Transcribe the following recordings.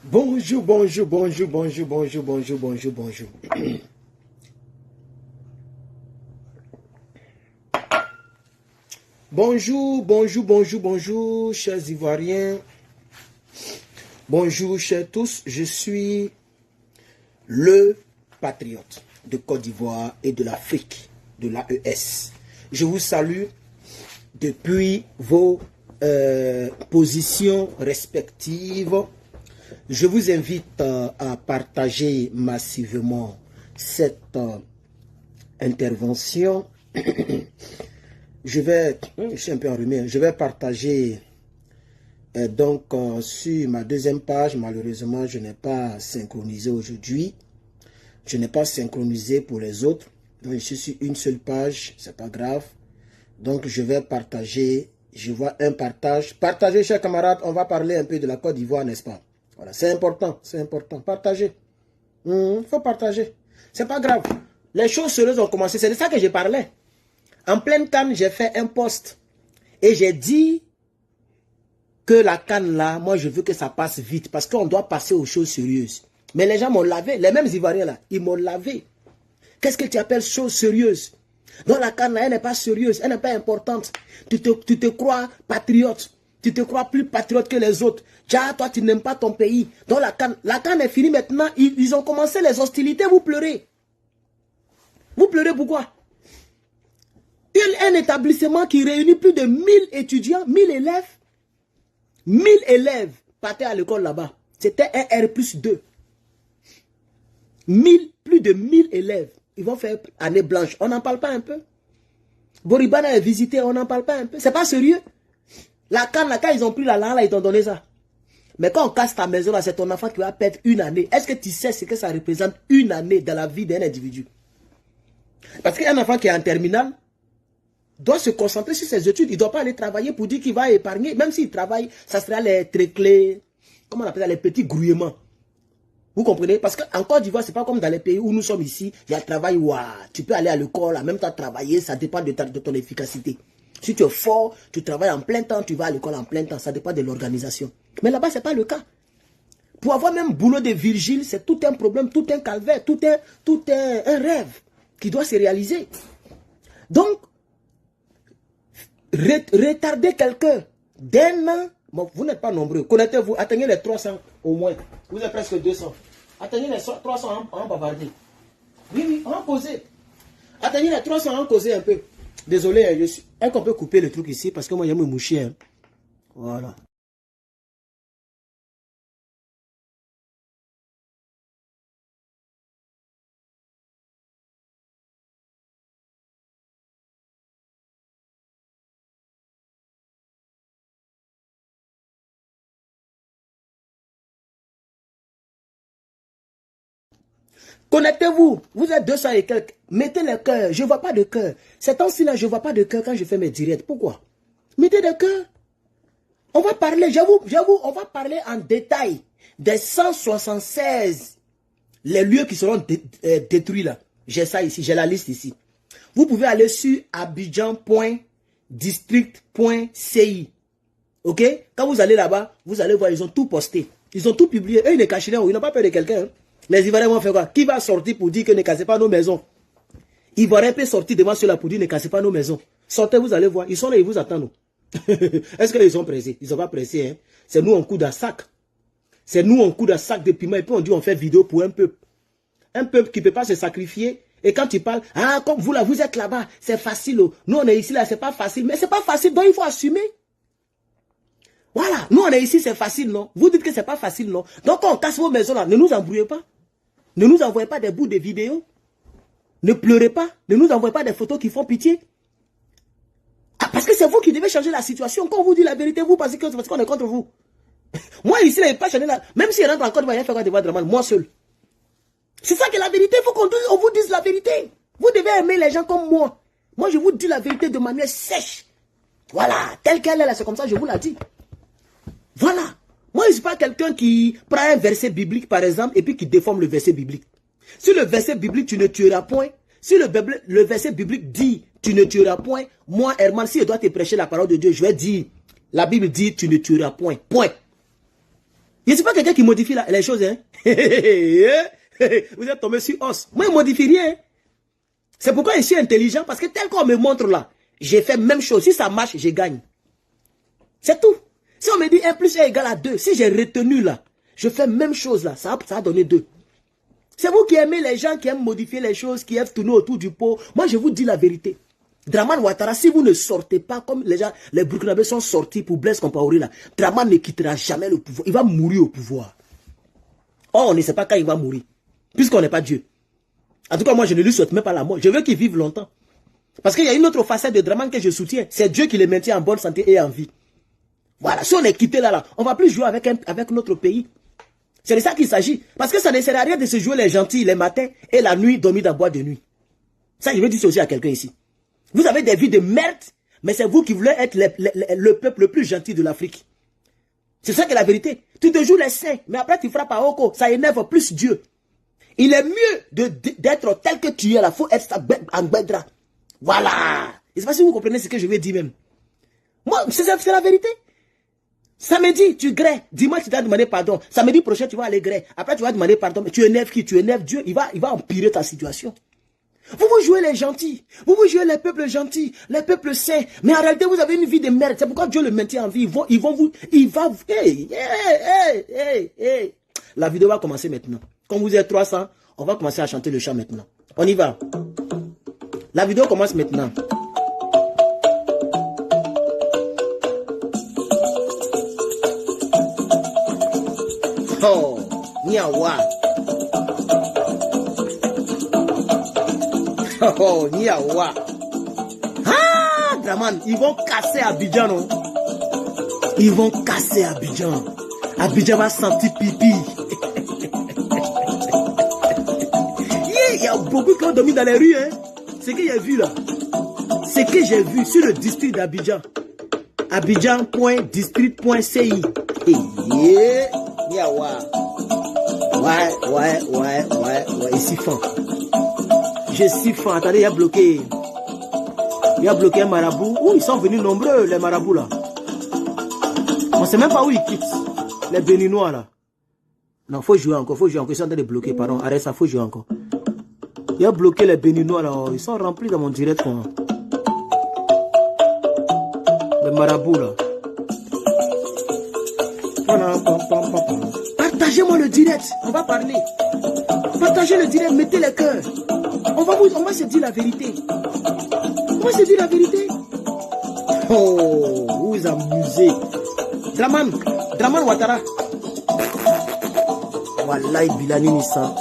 Bonjour, bonjour, bonjour, bonjour, bonjour, bonjour, bonjour, bonjour. Bonjour, bonjour, bonjour, bonjour, chers Ivoiriens. Bonjour, chers tous. Je suis le patriote de Côte d'Ivoire et de l'Afrique, de l'AES. Je vous salue depuis vos positions respectives. Je vous invite à partager massivement cette intervention. Je suis un peu enrhumé. Je vais partager sur ma deuxième page. Malheureusement, je n'ai pas synchronisé aujourd'hui. Je n'ai pas synchronisé pour les autres. Donc, je suis sur une seule page. C'est pas grave. Donc, je vais partager. Je vois un partage. Partagez, chers camarades. On va parler un peu de la Côte d'Ivoire, n'est-ce pas? Voilà, c'est important. C'est important. Partagez. Faut partager. C'est pas grave. Les choses sérieuses ont commencé. C'est de ça que je parlais. En pleine CAN, j'ai fait un post. Et j'ai dit que la CAN là, moi je veux que ça passe vite. Parce qu'on doit passer aux choses sérieuses. Mais les gens m'ont lavé. Les mêmes Ivoiriens là, ils m'ont lavé. Qu'est-ce que tu appelles choses sérieuses? Dans la CAN là, elle n'est pas sérieuse. Elle n'est pas importante. Tu te crois patriote. Tu te crois plus patriote que les autres. Toi, tu n'aimes pas ton pays. Dans la CAN est finie maintenant. Ils ont commencé les hostilités. Vous pleurez. Vous pleurez pourquoi? Un établissement qui réunit plus de 1000 étudiants, 1000 élèves. 1000 élèves partaient à l'école là-bas. C'était un R+2. Plus de 1000 élèves. Ils vont faire année blanche. On n'en parle pas un peu. Boribana est visité, on n'en parle pas un peu. C'est pas sérieux. La CAN, quand ils ont pris la langue, là, ils t'ont donné ça. Mais quand on casse ta maison, là, c'est ton enfant qui va perdre une année. Est-ce que tu sais ce que ça représente une année dans la vie d'un individu? Parce qu'un enfant qui est en terminale doit se concentrer sur ses études. Il ne doit pas aller travailler pour dire qu'il va épargner. Même s'il travaille, ça sera les tréclés, comment on appelle ça, les petits grouillements. Vous comprenez? Parce qu'en Côte d'Ivoire, ce n'est pas comme dans les pays où nous sommes ici. Il y a le travail, tu peux aller à l'école, en même temps travailler, ça dépend de ton efficacité. Si tu es fort, tu travailles en plein temps, tu vas à l'école en plein temps, ça dépend de l'organisation. Mais là-bas, ce n'est pas le cas. Pour avoir même boulot de Virgile, c'est tout un problème, tout un calvaire, tout un rêve qui doit se réaliser. Donc, retarder quelqu'un d'un an, bon, vous n'êtes pas nombreux, connectez-vous, atteignez les 300 au moins, vous êtes presque 200, atteignez les 300 en bavarder. Oui, on va causer. Atteignez les 300 en causer un peu. Désolé, est-ce qu'on peut couper le truc ici, parce que moi, j'aime me moucher. Hein. Voilà. Connectez-vous, vous êtes 200 et quelques, mettez le cœur, je ne vois pas de cœur. Ces temps-ci là, je ne vois pas de cœur quand je fais mes directs. Pourquoi? Mettez de cœur. On va parler, j'avoue, on va parler en détail des 176 les lieux qui seront détruits là. J'ai ça ici, j'ai la liste ici. Vous pouvez aller sur abidjan.district.ci. Ok? Quand vous allez là-bas, vous allez voir, ils ont tout posté. Ils ont tout publié. Eux, ils ne cachent rien, ils n'ont pas peur de quelqu'un. Hein. Les Ivoiriens vont faire quoi? Qui va sortir pour dire que ne cassez pas nos maisons? Ivoiriens peuvent sortir devant ceux-là pour dire ne cassez pas nos maisons. Sortez, vous allez voir. Ils sont là, ils vous attendent. Est-ce qu'ils sont pressés? Ils ne sont pas pressés. Hein? C'est nous, on coude à sac. C'est nous, on coude à sac de piment. Et puis on dit on fait vidéo pour un peuple. Un peuple qui ne peut pas se sacrifier. Et quand tu parles, ah, comme vous là, vous êtes là-bas, c'est facile. Oh. Nous, on est ici, là, c'est pas facile. Mais c'est pas facile, donc il faut assumer. Voilà, nous, on est ici, c'est facile, non? Vous dites que c'est pas facile, non? Donc, quand on casse vos maisons, là, ne nous embrouillez pas. Ne nous envoyez pas des bouts de vidéos. Ne pleurez pas. Ne nous envoyez pas des photos qui font pitié. Ah, parce que c'est vous qui devez changer la situation. Quand on vous dit la vérité, vous pensez que c'est parce qu'on est contre vous. Moi, ici, il n'y a pas changé la... Même s'il rentre en Côte d'Ivoire, il y a fait quoi de voir Draman, moi seul. C'est ça qui est la vérité. Il faut qu'on vous dise la vérité. Vous devez aimer les gens comme moi. Moi, je vous dis la vérité de manière sèche. Voilà. Telle qu'elle est là, c'est comme ça, je vous la dis. Voilà. Moi, je ne suis pas quelqu'un qui prend un verset biblique, par exemple, et puis qui déforme le verset biblique. Si le verset biblique, tu ne tueras point. Si le verset biblique dit, tu ne tueras point. Moi, Herman, si je dois te prêcher la parole de Dieu, je vais dire, la Bible dit, tu ne tueras point. Point. Je ne suis pas quelqu'un qui modifie les choses. Hein. Vous êtes tombé sur os. Moi, je ne modifie rien. C'est pourquoi je suis intelligent, parce que tel qu'on me montre là, j'ai fait même chose. Si ça marche, je gagne. C'est tout. Si on me dit 1 plus 1 égale à 2, si j'ai retenu là, je fais même chose là, ça a donné 2. C'est vous qui aimez les gens qui aiment modifier les choses, qui aiment tourner autour du pot. Moi, je vous dis la vérité. Dramane Ouattara, si vous ne sortez pas comme les gens, les Burkinabés sont sortis pour Blaise Compaoré là, Dramane ne quittera jamais le pouvoir. Il va mourir au pouvoir. Or, on ne sait pas quand il va mourir, puisqu'on n'est pas Dieu. En tout cas, moi, je ne lui souhaite même pas la mort. Je veux qu'il vive longtemps. Parce qu'il y a une autre facette de Dramane que je soutiens. C'est Dieu qui les maintient en bonne santé et en vie. Voilà, si on est quitté là, on ne va plus jouer avec notre pays. C'est de ça qu'il s'agit. Parce que ça ne sert à rien de se jouer les gentils les matins et la nuit, dormir dans boîte de nuit. Ça, je veux dire aussi à quelqu'un ici. Vous avez des vies de merde, mais c'est vous qui voulez être le peuple le plus gentil de l'Afrique. C'est ça qui est la vérité. Tu te joues les saints, mais après tu frappes à Oko. Ça énerve plus Dieu. Il est mieux d'être tel que tu es là. Il faut être en bedra. Voilà. Je ne sais pas si vous comprenez ce que je veux dire même. Moi, c'est la vérité. Samedi, tu grès. Dimanche, tu dois demander pardon. Samedi prochain, tu vas aller grès. Après, tu vas demander pardon. Mais tu énerves qui? Tu énerves Dieu. Il va empirer ta situation. Vous jouez les gentils. Vous jouez les peuples gentils. Les peuples saints. Mais en réalité, vous avez une vie de merde. C'est pourquoi Dieu le maintient en vie. Hey. La vidéo va commencer maintenant. Quand vous êtes 300, on va commencer à chanter le chant maintenant. On y va. La vidéo commence maintenant. Oh, Niawa. Oh, Niawa. Ah, Dramane, ils vont casser Abidjan, non? Ils vont casser Abidjan. Abidjan va sentir pipi. Il y a beaucoup qui ont dormi dans les rues, hein. Ce que j'ai vu là. Ce que j'ai vu sur le district d'Abidjan. Abidjan.district.ci. Yeah. Niawa. Ouais. Il siphon. Je siphon. Attendez, il a bloqué. Il a bloqué un marabout. Où ils sont venus nombreux, les marabouts là. On ne sait même pas où ils quittent. Les Béninois là. Non, faut jouer encore. Ils sont en train de bloquer. Pardon, arrête ça, faut jouer encore. Il a bloqué les Béninois là. Ils sont remplis dans mon direct. Quoi. Les marabouts là. Partagez-moi le direct, on va parler. Partagez le direct, mettez les cœurs. On va se dire la vérité. Oh, vous amusez. Dramane Ouattara. Wallahi Bilani Nissa.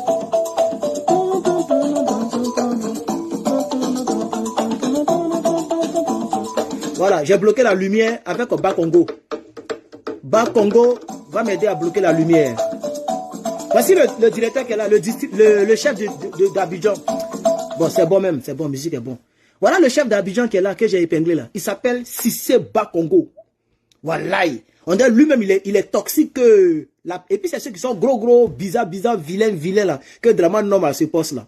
Voilà, j'ai bloqué la lumière avec Bas Congo. Bas Congo va m'aider à bloquer la lumière. Voici le directeur qui est là, le chef d'Abidjan. Bon, c'est bon même, c'est bon, musique est bon. Voilà le chef d'Abidjan qui est là, que j'ai épinglé là. Il s'appelle Cissé Bas Congo. Voilà. On dit lui-même, il est toxique. Et puis c'est ceux qui sont gros, bizarres, vilains là, que Dramane nomme à ce poste là.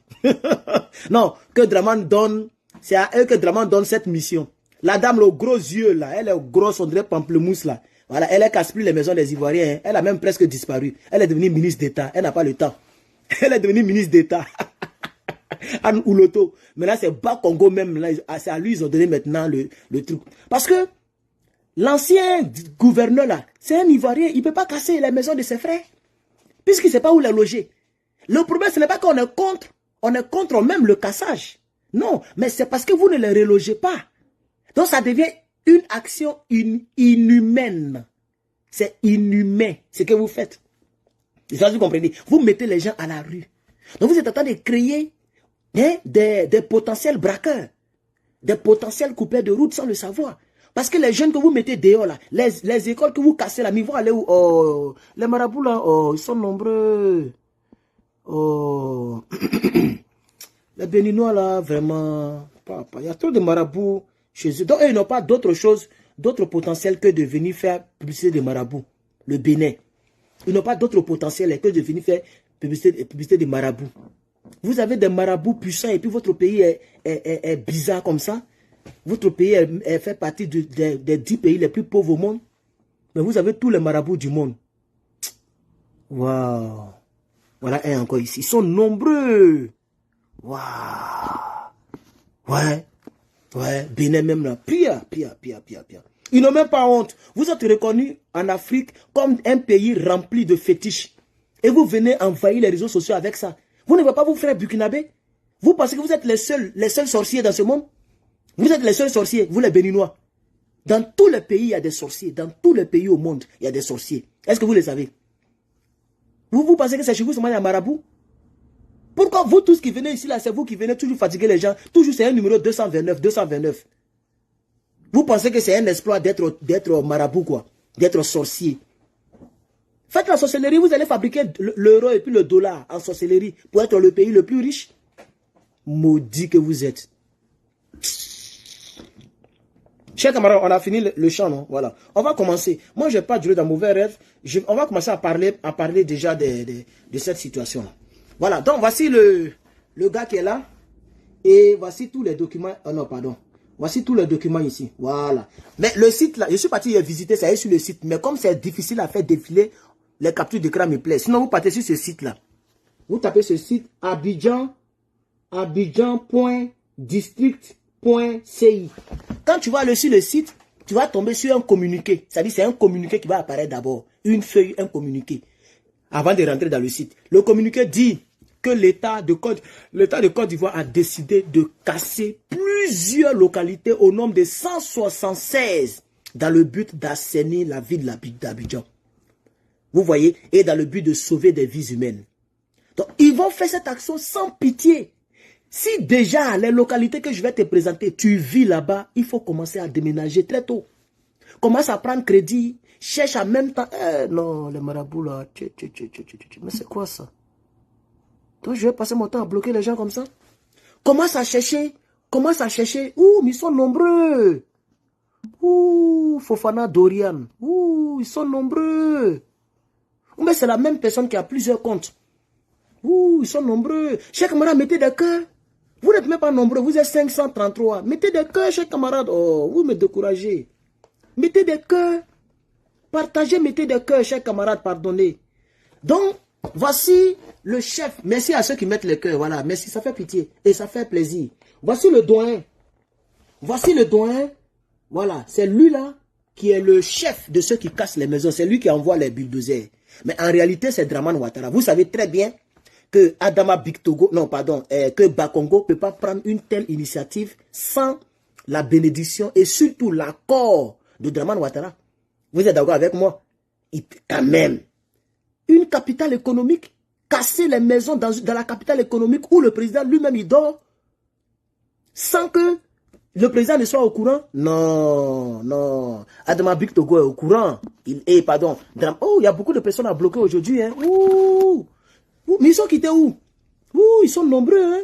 Non, que Dramane donne, c'est à eux que Dramane donne cette mission. La dame, le gros yeux là, elle est grosse, on dirait pamplemousse là. Voilà, elle casse plus les maisons des Ivoiriens. Hein. Elle a même presque disparu. Elle est devenue ministre d'État. Elle n'a pas le temps. Elle est devenue ministre d'État. Anne Ouloto. Mais là, c'est Bas Congo même. C'est à lui ils ont donné maintenant le truc. Parce que l'ancien gouverneur là, c'est un Ivoirien. Il ne peut pas casser les maisons de ses frères. Puisqu'il ne sait pas où les loger. Le problème, ce n'est pas qu'on est contre. On est contre même le cassage. Non, mais c'est parce que vous ne les relogez pas. Donc ça devient une action inhumaine. C'est inhumain ce que vous faites. Vous comprenez? Vous mettez les gens à la rue. Donc vous êtes en train de créer des potentiels braqueurs. Des potentiels coupeurs de route sans le savoir. Parce que les jeunes que vous mettez dehors là, les écoles que vous cassez là, ils vont aller où? Oh, les marabouts là, oh, ils sont nombreux. Oh. Les Béninois là, vraiment, il y a trop de marabouts chez eux. Donc, ils n'ont pas d'autre chose, d'autre potentiel que de venir faire publicité des marabouts. Le Bénin. Ils n'ont pas d'autre potentiel que de venir faire publicité des marabouts. Vous avez des marabouts puissants et puis votre pays est bizarre comme ça. Votre pays fait partie des 10 pays les plus pauvres au monde. Mais vous avez tous les marabouts du monde. Waouh. Voilà un encore ici. Ils sont nombreux. Waouh. Ouais. Ouais. Bénin même là. Pire. Ils n'ont même pas honte. Vous êtes reconnus en Afrique comme un pays rempli de fétiches. Et vous venez envahir les réseaux sociaux avec ça. Vous ne voulez pas vous faire burkinabé? Vous pensez que vous êtes les seuls sorciers dans ce monde? Vous êtes les seuls sorciers, vous les Béninois. Dans tous les pays, il y a des sorciers. Dans tous les pays au monde, il y a des sorciers. Est-ce que vous le savez? Vous pensez que c'est chez vous seulement il y a marabout? Pourquoi vous tous qui venez ici, là, c'est vous qui venez toujours fatiguer les gens? Toujours c'est un numéro 229. Vous pensez que c'est un exploit d'être marabout, quoi? D'être sorcier. Faites la sorcellerie, vous allez fabriquer l'euro et puis le dollar en sorcellerie pour être le pays le plus riche. Maudit que vous êtes. Chers camarades, on a fini le chant, non? Voilà. On va commencer. Moi, je n'ai pas duré dans mauvais rêve. On va commencer à parler déjà de cette situation. Voilà. Donc, voici le gars qui est là. Et voici tous les documents. Oh non, pardon. Voici tous les documents ici. Voilà. Mais le site là, je suis parti visiter, ça est sur le site. Mais comme c'est difficile à faire défiler, les captures d'écran me plaisent. Sinon, vous partez sur ce site là. Vous tapez ce site abidjan.district.ci. Quand tu vas aller sur le site, tu vas tomber sur un communiqué. C'est-à-dire c'est un communiqué qui va apparaître d'abord. Une feuille, un communiqué. Avant de rentrer dans le site. Le communiqué dit que l'État de Côte d'Ivoire a décidé de casser plusieurs localités au nombre de 176 dans le but d'assainir la ville d'Abidjan. Vous voyez? Et dans le but de sauver des vies humaines. Donc, ils vont faire cette action sans pitié. Si déjà, les localités que je vais te présenter, tu vis là-bas, il faut commencer à déménager très tôt. Commence à prendre crédit, cherche en même temps. Non, les marabouts là, mais c'est quoi ça? Donc, je vais passer mon temps à bloquer les gens comme ça. Commence à chercher. Ouh, mais ils sont nombreux. Ouh, Fofana Dorian. Ouh, ils sont nombreux. Mais c'est la même personne qui a plusieurs comptes. Ouh, ils sont nombreux. Chers camarades, mettez des cœurs. Vous n'êtes même pas nombreux, vous êtes 533. Mettez des cœurs, chers camarades. Oh, vous me découragez. Mettez des cœurs. Partagez, mettez des cœurs, chers camarades, pardonnez. Donc, voici le chef. Merci à ceux qui mettent les cœurs. Voilà, merci, ça fait pitié. Et ça fait plaisir. Voici le doyen. Voilà, c'est lui là qui est le chef de ceux qui cassent les maisons. C'est lui qui envoie les bulldozers. Mais en réalité, c'est Dramane Ouattara. Vous savez très bien que Adama Bictogo, que Bakongo ne peut pas prendre une telle initiative sans la bénédiction et surtout l'accord de Dramane Ouattara. Vous êtes d'accord avec moi? Quand même, une capitale économique, casser les maisons dans la capitale économique où le président lui-même il dort, sans que le président ne soit au courant? Non. Adama Bictogo est au courant. Il y a beaucoup de personnes à bloquer aujourd'hui. Hein. Mais ils sont quittés où? Ils sont nombreux. Hein.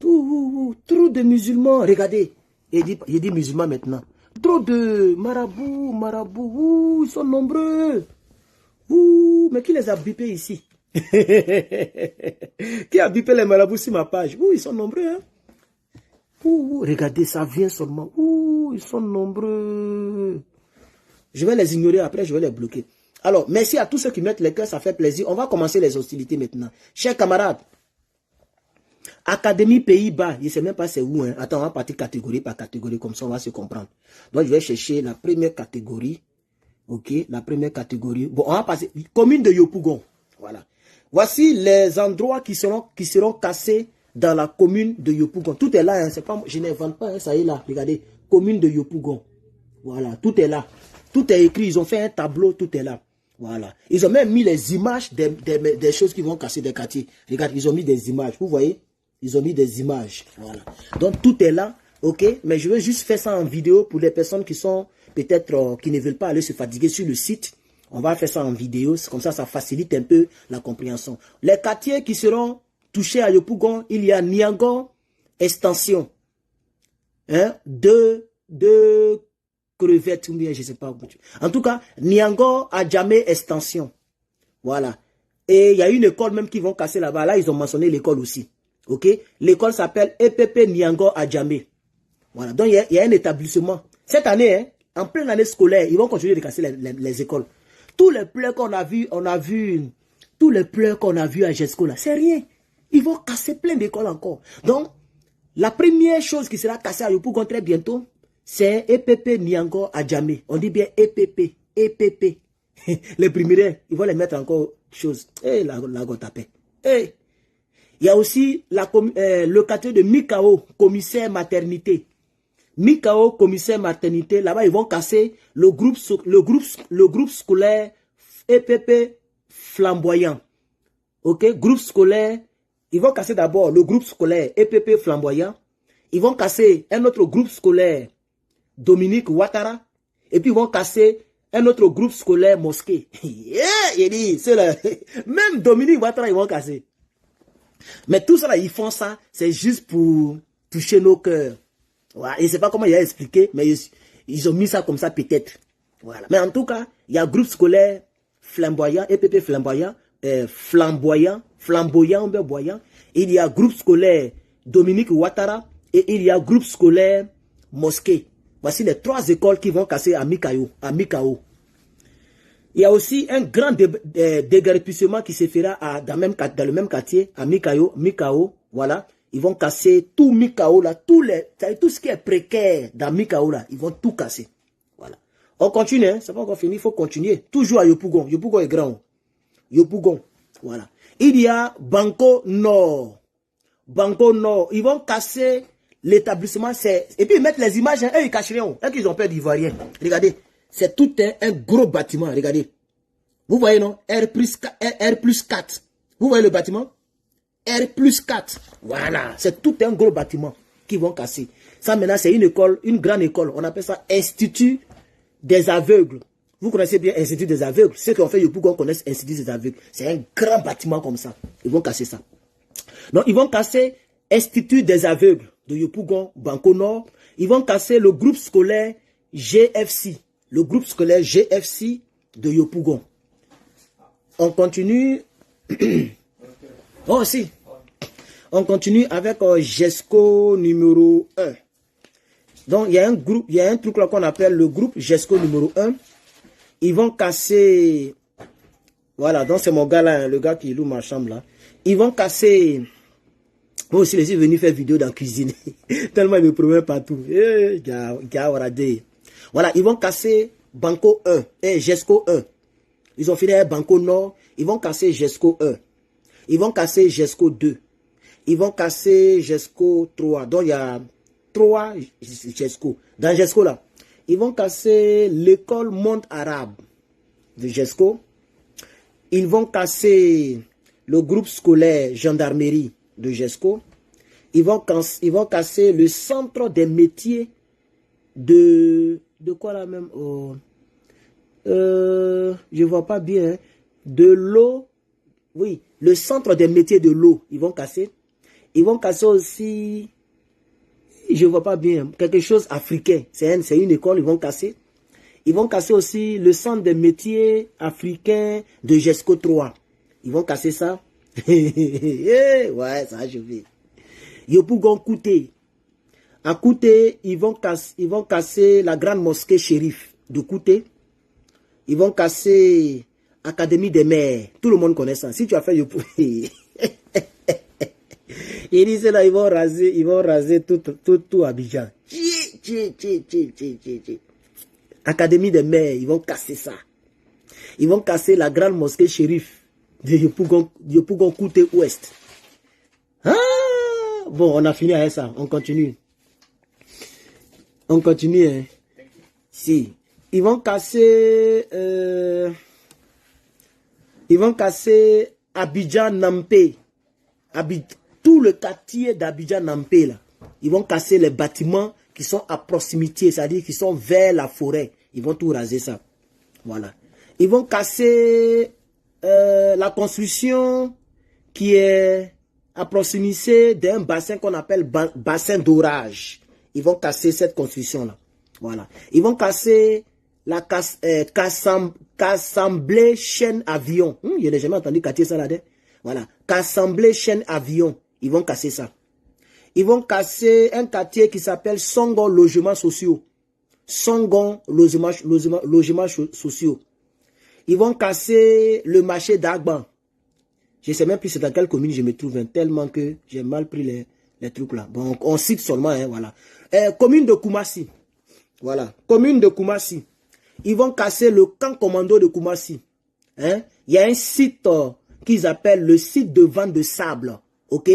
Trop de musulmans. Regardez. Il dit musulmans maintenant. Trop de marabouts. Ils sont nombreux. Mais qui les a bipés ici? Qui a bipé les marabouts sur ma page? Ils sont nombreux. Hein. Regardez, ça vient seulement. Ils sont nombreux. Je vais les ignorer après, je vais les bloquer. Alors, merci à tous ceux qui mettent les cœurs, ça fait plaisir. On va commencer les hostilités maintenant. Chers camarades, Académie Pays-Bas, je ne sais même pas c'est où. Hein. Attends, on va partir catégorie par catégorie, comme ça on va se comprendre. Donc, je vais chercher la première catégorie. Ok, la première catégorie. Bon, on va passer. Commune de Yopougon. Voilà. Voici les endroits qui seront cassés dans la commune de Yopougon. Tout est là, hein, pas, je n'invente pas, hein, ça y est là. Regardez, commune de Yopougon. Voilà, tout est là. Tout est écrit, ils ont fait un tableau, tout est là. Voilà. Ils ont même mis les images des choses qui vont casser des quartiers. Regarde, ils ont mis des images, vous voyez? Ils ont mis des images. Voilà. Donc tout est là, ok? Mais je veux juste faire ça en vidéo pour les personnes qui sont peut-être, qui ne veulent pas aller se fatiguer sur le site. On va faire ça en vidéo, comme ça facilite un peu la compréhension. Les quartiers qui seront touché à Yopougon, il y a Niango, extension. Hein? Deux crevettes, ou bien je ne sais pas. En tout cas, Niango a jamais extension. Voilà. Et il y a une école même qui vont casser là-bas. Là, ils ont mentionné l'école aussi. Ok? L'école s'appelle EPP Niango Adjamé. Voilà. Donc, il y a un établissement. Cette année, hein, en pleine année scolaire, ils vont continuer de casser les écoles. Tous les pleurs qu'on a vus, tous les pleurs qu'on a vus à GESCO, là, c'est rien. Ils vont casser plein d'écoles encore. Donc, la première chose qui sera cassée à Yopougon très bientôt, c'est EPP Niango Adjamé. On dit bien EPP, EPP. Les primaires, ils vont les mettre encore chose. Eh, la gotapé. Eh. Il y a aussi le quartier de Mikao, commissaire maternité. Mikao, commissaire maternité, là-bas, ils vont casser le groupe scolaire EPP flamboyant. Ok, groupe scolaire, ils vont casser d'abord le groupe scolaire EPP flamboyant. Ils vont casser un autre groupe scolaire Dominique Ouattara. Et puis ils vont casser un autre groupe scolaire Mosquée. Yeah, il dit, même Dominique Ouattara, ils vont casser. Mais tout ça, là, ils font ça, c'est juste pour toucher nos cœurs. Voilà. Et je ne sais pas comment il a expliqué, mais ils ont mis ça comme ça peut-être. Voilà. Mais en tout cas, il y a groupe scolaire flamboyant, EPP flamboyant, flamboyant. Il y a groupe scolaire Dominique Ouattara et il y a groupe scolaire Mosquée. Voici les 3 écoles qui vont casser à Mikao. Il y a aussi un grand déguerpissement qui se fera dans le même quartier, à Mikao. Voilà. Ils vont casser tout Mikao là, tout ce qui est précaire dans Mikao là, ils vont tout casser. Voilà. On continue, hein, c'est pas encore fini, il faut continuer. Toujours à Yopougon. Yopougon est grand. Yopougon. Voilà. Il y a Banco Nord. Banco Nord. Ils vont casser l'établissement. Et puis ils mettent les images, hein, eux ils cachent rien. Eux qu'ils ont peur d'Ivoiriens. Regardez. C'est tout un gros bâtiment. Regardez. Vous voyez, non? R+4. Vous voyez le bâtiment? R+4. Voilà. C'est tout un gros bâtiment qu'ils vont casser. Ça, maintenant, c'est une école, une grande école. On appelle ça Institut des aveugles. Vous connaissez bien Institut des aveugles. Ceux qui ont fait Yopougon connaissent Institut des aveugles. C'est un grand bâtiment comme ça. Ils vont casser ça. Donc, ils vont casser Institut des aveugles de Yopougon, Banco Nord. Ils vont casser le groupe scolaire GFC. Le groupe scolaire GFC de Yopougon. On continue. Oh, si. On continue avec GESCO numéro 1. Donc, il y a un truc là qu'on appelle le groupe GESCO numéro 1. Ils vont casser. Voilà, donc c'est mon gars là, hein, le gars qui loue ma chambre là. Ils vont casser. Moi aussi, je suis venu faire vidéo dans la cuisine. Tellement il me promet partout. Voilà, ils vont casser Banco 1 et GESCO 1. Ils ont fini avec Banco Nord. Ils vont casser GESCO 1. Ils vont casser GESCO 2. Ils vont casser GESCO 3. Donc, il y a 3 GESCO. Dans GESCO, là, ils vont casser l'école Monde Arabe de GESCO. Ils vont casser le groupe scolaire Gendarmerie de GESCO. Ils vont casser le centre des métiers de quoi là même? Je vois pas bien. Hein. De l'eau. Oui, le centre des métiers de l'eau. Ils vont casser. Ils vont casser aussi. Je vois pas bien. Quelque chose africain. C'est une école. Ils vont casser. Ils vont casser aussi le centre des métiers africains de GESCO 3. Ils vont casser ça. Ouais, ça je vais. Yopougon Kouté. À Kouté, ils vont casser la grande mosquée shérif de Kouté. Ils vont casser Académie des maires. Tout le monde connaît ça. Si tu as fait Yopougon. Ils disent là, ils vont raser tout Abidjan. Académie des maires, ils vont casser ça. Ils vont casser la grande mosquée shérif de Yopougon Kouté Ouest. Ah, bon, on a fini avec ça. On continue. On continue. Hein. Si. Ils vont casser Abidjan Nampé. Tout le quartier d'Abidjan Nampé là. Ils vont casser les bâtiments qui sont à proximité, c'est-à-dire qui sont vers la forêt. Ils vont tout raser ça. Voilà. Ils vont casser la construction qui est à proximité d'un bassin qu'on appelle bassin d'orage. Ils vont casser cette construction-là. Voilà. Ils vont casser la Cassemblé chaîne avion. Je n'ai jamais entendu casser ça là-dedans. Voilà. Cassemblé chaîne avion. Ils vont casser ça. Ils vont casser un quartier qui s'appelle Songon logements sociaux. Songon logements sociaux. Ils vont casser le marché d'Agban. Je ne sais même plus c'est dans quelle commune je me trouve, hein, tellement que j'ai mal pris les trucs là. Bon, on cite seulement, hein, voilà. Commune de Koumassi. Voilà, commune de Koumassi. Ils vont casser le camp commando de Koumassi. Hein? Il y a un site qu'ils appellent le site de vente de sable. Ok?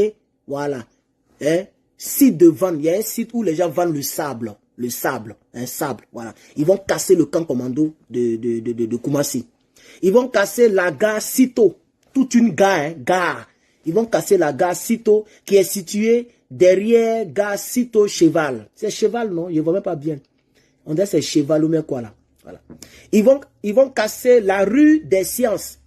Voilà. Hein? Site de vente. Il y a un site où les gens vendent le sable. Le sable. Un sable. Voilà. Ils vont casser le camp commando de Koumassi. Ils vont casser la gare Cito. Toute une gare. Hein? Gare. Ils vont casser la gare Cito qui est située derrière gare Cito Cheval. C'est Cheval, non? Je ne vois même pas bien. On dirait c'est Cheval ou bien quoi là. Voilà. Ils vont casser la rue des Sciences.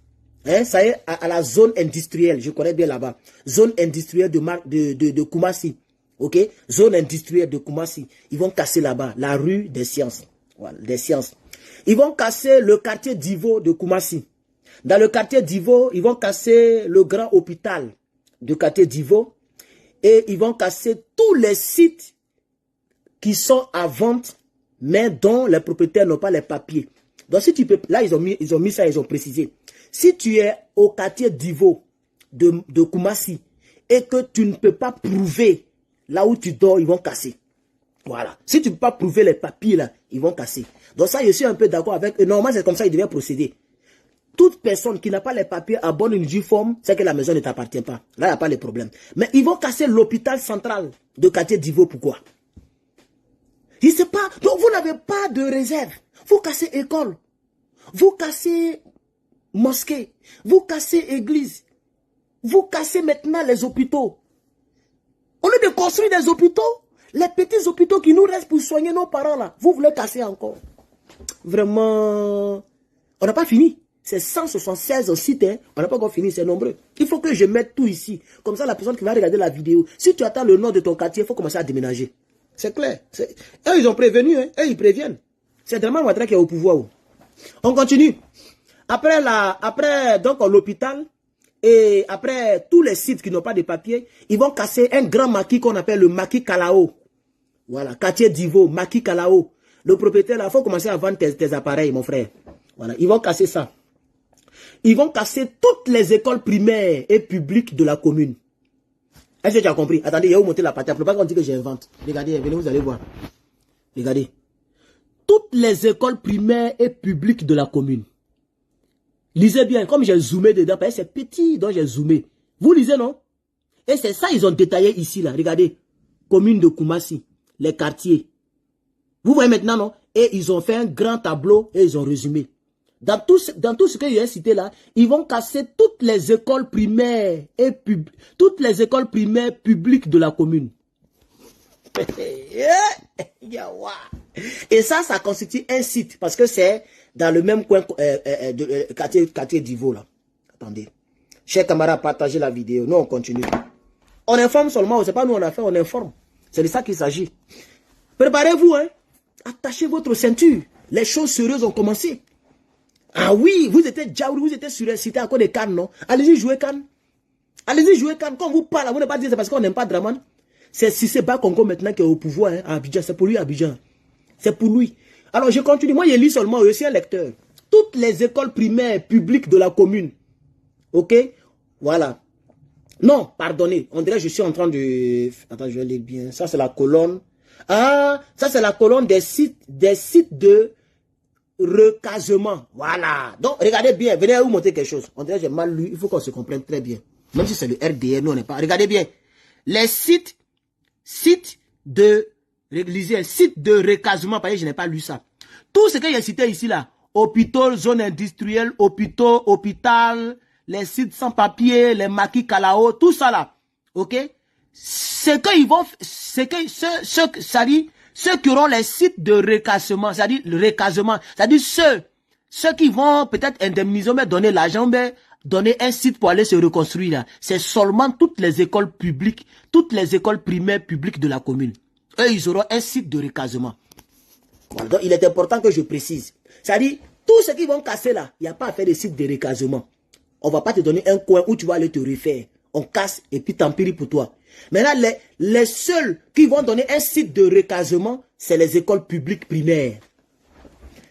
Hein, ça y est, à la zone industrielle. Je connais bien là-bas. Zone industrielle de Koumassi. Ok? Zone industrielle de Koumassi. Ils vont casser là-bas la rue des Sciences. Voilà, des Sciences. Ils vont casser le quartier d'Ivo de Koumassi. Dans le quartier d'Ivo, ils vont casser le grand hôpital du quartier d'Ivo. Et ils vont casser tous les sites qui sont à vente, mais dont les propriétaires n'ont pas les papiers. Donc si tu peux, là ils ont mis ça, ils ont précisé. Si tu es au quartier d'Ivo de Koumassi et que tu ne peux pas prouver là où tu dors, ils vont casser. Voilà. Si tu ne peux pas prouver les papiers là, ils vont casser. Donc ça, je suis un peu d'accord avec eux. Normalement, c'est comme ça qu'ils devaient procéder. Toute personne qui n'a pas les papiers à bonne et due forme, c'est que la maison ne t'appartient pas. Là, il n'y a pas de problème. Mais ils vont casser l'hôpital central de quartier d'Ivo. Pourquoi? Je ne sais pas. Donc, vous n'avez pas de réserve. Vous cassez école. Vous cassez mosquée. Vous cassez église. Vous cassez maintenant les hôpitaux. Au lieu de construire des hôpitaux, les petits hôpitaux qui nous restent pour soigner nos parents là, vous voulez casser encore. Vraiment, on n'a pas fini. C'est 176 sites, hein. On n'a pas encore fini, c'est nombreux. Il faut que je mette tout ici. Comme ça, la personne qui va regarder la vidéo, si tu attends le nom de ton quartier, il faut commencer à déménager. C'est clair. Eux, ils ont prévenu, hein. Eux, ils préviennent. C'est vraiment Ouattara qui est au pouvoir. On continue. Après donc l'hôpital, et après tous les sites qui n'ont pas de papier, ils vont casser un grand maquis qu'on appelle le maquis Kalao. Voilà, quartier d'Ivo, maquis Kalao. Le propriétaire, là, il faut commencer à vendre tes appareils, mon frère. Voilà, ils vont casser ça. Ils vont casser toutes les écoles primaires et publiques de la commune. Est-ce que tu as compris? Attendez, il y a où monter la patate. Il ne faut pas qu'on dise que j'invente. Regardez, venez, vous allez voir. Regardez. Toutes les écoles primaires et publiques de la commune. Lisez bien, comme j'ai zoomé dedans, parce que c'est petit, donc j'ai zoomé. Vous lisez, non? Et c'est ça, ils ont détaillé ici, là. Regardez. Commune de Koumassi, les quartiers. Vous voyez maintenant, non? Et ils ont fait un grand tableau et ils ont résumé. Dans tout ce que j'ai cité là, ils vont casser toutes les écoles primaires et publiques de la commune. Et ça constitue un site parce que c'est dans le même coin quartier d'Ivo là. Attendez. Chers camarades, partagez la vidéo. Nous on continue. On informe seulement, c'est pas nous on a fait, on informe. C'est de ça qu'il s'agit. Préparez-vous, hein. Attachez votre ceinture. Les choses sérieuses ont commencé. Ah oui, vous étiez Djaouri, vous étiez surexcité à cause des Cannes, non? Allez-y jouer Cannes. Allez-y jouer Cannes. Quand on vous parle, vous ne pas dire c'est parce qu'on n'aime pas Draman. C'est Cissé Bakongo maintenant qui est au pouvoir, hein, à Abidjan. C'est pour lui Abidjan. C'est pour lui. Alors je continue. Moi, je lis seulement, je suis un lecteur. Toutes les écoles primaires publiques de la commune. Ok? Voilà. Non, pardonnez. On dirait que je suis en train de... Attends, je vais lire bien. Ça, c'est la colonne. Ah, ça, c'est la colonne des sites de recasement. Voilà. Donc, regardez bien. Venez vous montrer quelque chose. On dirait que j'ai mal lu. Il faut qu'on se comprenne très bien. Même si c'est le RDR, nous, on n'est pas. Regardez bien. Les sites de recasement, parce que je n'ai pas lu ça. Tout ce que j'ai cité ici, là. Hôpitaux, zone industrielle, hôpitaux, hôpital, les sites sans papier, les maquis Kalao, tout ça, là. OK? C'est qu'ils vont, c'est que ça dit, ceux qui auront les sites de recasement, c'est-à-dire le recasement, c'est-à-dire ceux qui vont peut-être indemniser, mais donner l'argent, mais donner un site pour aller se reconstruire là. C'est seulement toutes les écoles publiques, toutes les écoles primaires publiques de la commune. Eux, ils auront un site de recasement. Voilà, donc il est important que je précise. C'est-à-dire, tout ce qu'ils vont casser là, il n'y a pas à faire de site de recasement. On ne va pas te donner un coin où tu vas aller te refaire. On casse et puis tant pis pour toi. Maintenant, les seuls qui vont donner un site de recasement, c'est les écoles publiques primaires.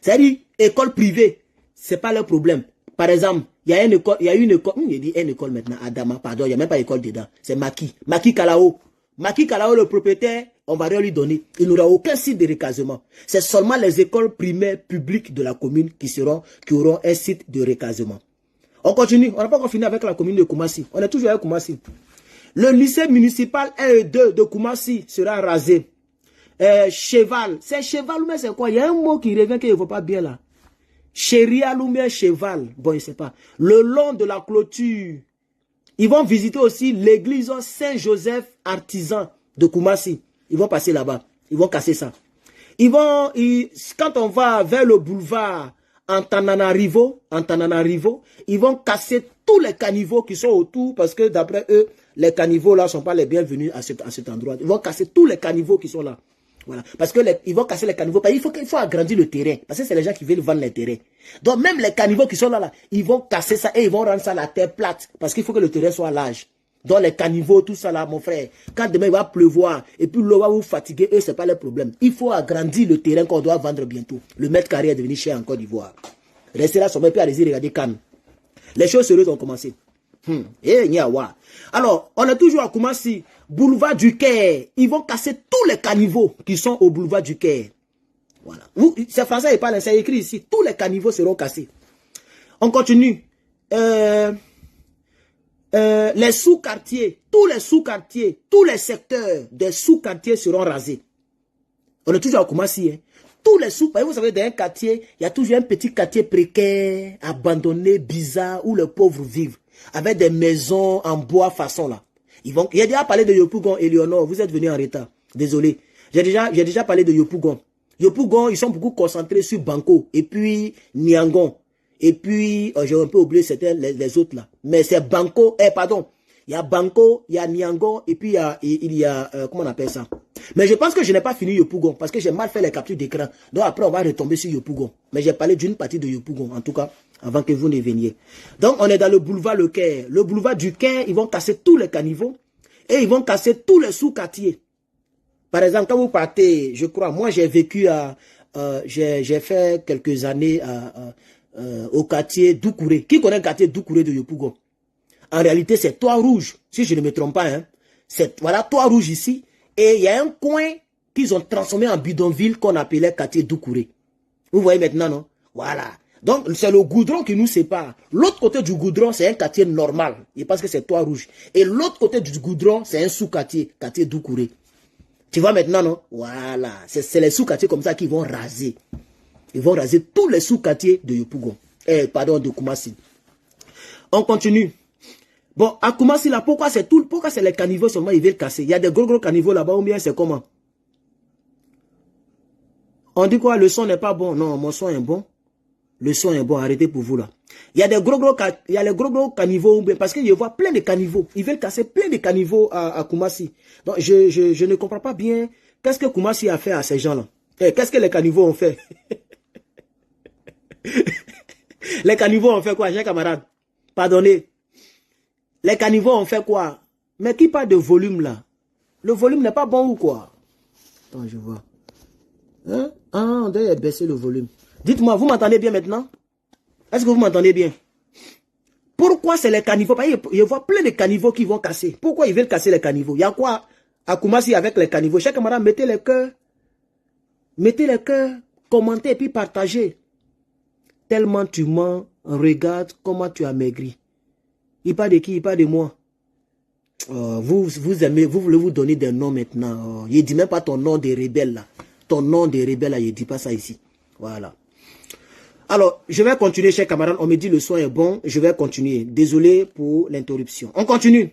C'est-à-dire, écoles privées. c'est pas leur problème. Par exemple, il y a une école, il dit une école maintenant, Adama, pardon, il n'y a même pas d'école dedans. C'est Maki Kalao. Maki Kalao, le propriétaire, on va rien lui donner. Il n'aura aucun site de recasement. C'est seulement les écoles primaires publiques de la commune qui auront un site de recasement. On continue. On n'a pas encore fini avec la commune de Koumassi. On est toujours avec Koumassi. Le lycée municipal 1 et 2 de Koumassi sera rasé. Cheval. C'est cheval ou bien c'est quoi? Il y a un mot qui revient qui ne vaut pas bien là. Chéria ou bien cheval. Bon, je ne sais pas. Le long de la clôture. Ils vont visiter aussi l'église Saint-Joseph artisan de Koumassi. Ils vont passer là-bas. Ils vont casser ça. Quand on va vers le boulevard Antananarivo, ils vont casser tous les caniveaux qui sont autour parce que d'après eux, les caniveaux là ne sont pas les bienvenus à cet endroit. Ils vont casser tous les caniveaux qui sont là. Voilà. Parce que ils vont casser les caniveaux. Il faut agrandir le terrain. Parce que c'est les gens qui veulent vendre les terrains. Donc même les caniveaux qui sont là, ils vont casser ça et ils vont rendre ça la terre plate. Parce qu'il faut que le terrain soit large. Donc les caniveaux, tout ça là, mon frère. Quand demain il va pleuvoir et puis l'eau va vous fatiguer, eux, c'est pas le problème. Il faut agrandir le terrain qu'on doit vendre bientôt. Le mètre carré est devenu cher en Côte d'Ivoire. Restez là, sommet, puis allez-y, regardez Cannes. Les choses sérieuses ont commencé. Alors, on est toujours à Koumassi. Boulevard du Caire. Ils vont casser tous les caniveaux qui sont au boulevard du Caire. Voilà. C'est français, il parle, c'est écrit ici. Tous les caniveaux seront cassés. On continue. Les sous-quartiers, tous les sous-quartiers, tous les secteurs des sous-quartiers seront rasés. On est toujours à Koumassi. Hein. Tous les vous savez, dans un quartier, il y a toujours un petit quartier précaire, abandonné, bizarre, où les pauvres vivent. Avec des maisons en bois façon là. Il y a déjà parlé de Yopougon et Léonore, vous êtes venus en retard. Désolé. J'ai déjà parlé de Yopougon. Yopougon, ils sont beaucoup concentrés sur Banco et puis Niangon. Et puis, j'ai un peu oublié certains, les autres là. Mais c'est Banco, pardon. Il y a Banco, il y a Niangon et puis il y a comment on appelle ça? Mais je pense que je n'ai pas fini Yopougon parce que j'ai mal fait les captures d'écran. Donc après, on va retomber sur Yopougon. Mais j'ai parlé d'une partie de Yopougon, en tout cas, avant que vous ne veniez. Donc, on est dans le boulevard Le Caire. Le boulevard du Caire, ils vont casser tous les caniveaux et ils vont casser tous les sous-quartiers. Par exemple, quand vous partez, je crois, moi j'ai vécu j'ai fait quelques années au quartier Doucouré. Qui connaît le quartier Doucouré de Yopougon? En réalité, c'est Trois-Rouges, si je ne me trompe pas. Hein. Voilà, Trois-Rouges ici. Et il y a un coin qu'ils ont transformé en bidonville qu'on appelait quartier Doucouré. Vous voyez maintenant, non? Voilà. Donc, c'est le goudron qui nous sépare. L'autre côté du goudron, c'est un quartier normal. Et parce que c'est Trois-Rouges. Et l'autre côté du goudron, c'est un sous-quartier, quartier Doucouré. Tu vois maintenant, non? Voilà. C'est les sous-quartiers comme ça qui vont raser. Ils vont raser tous les sous-quartiers de Yopougon. Pardon, de Koumassi. On continue. Bon, à Koumassi, là, pourquoi c'est les caniveaux seulement, ils veulent casser? Il y a des gros caniveaux là-bas, ou bien c'est comment? On dit quoi? Le son n'est pas bon. Non, mon son est bon. Le son est bon, arrêtez pour vous là. Il y a des gros caniveaux, parce que je vois plein de caniveaux. Ils veulent casser plein de caniveaux à Koumassi. Donc, je ne comprends pas bien. Qu'est-ce que Koumassi a fait à ces gens-là? Qu'est-ce que les caniveaux ont fait? Les caniveaux ont fait quoi, chers camarades? Pardonnez. Les caniveaux ont fait quoi? Mais qui parle de volume là? Le volume n'est pas bon ou quoi? Attends, je vois. Hein? Ah, on doit baisser le volume. Dites-moi, vous m'entendez bien maintenant? Est-ce que vous m'entendez bien? Pourquoi c'est les caniveaux? Je vois plein de caniveaux qui vont casser. Pourquoi ils veulent casser les caniveaux? Il y a quoi à Koumassi avec les caniveaux? Chers camarades, mettez les cœurs. Mettez les cœurs, commentez et puis partagez. Tellement tu mens, regarde comment tu as maigri. Il parle de qui? Il parle de moi. Vous aimez, vous voulez vous donner des noms maintenant. Il ne dit même pas ton nom de rebelle là. Ton nom de rebelle là, il ne dit pas ça ici. Voilà. Alors, je vais continuer, chers camarades. On me dit le son est bon. Je vais continuer. Désolé pour l'interruption. On continue.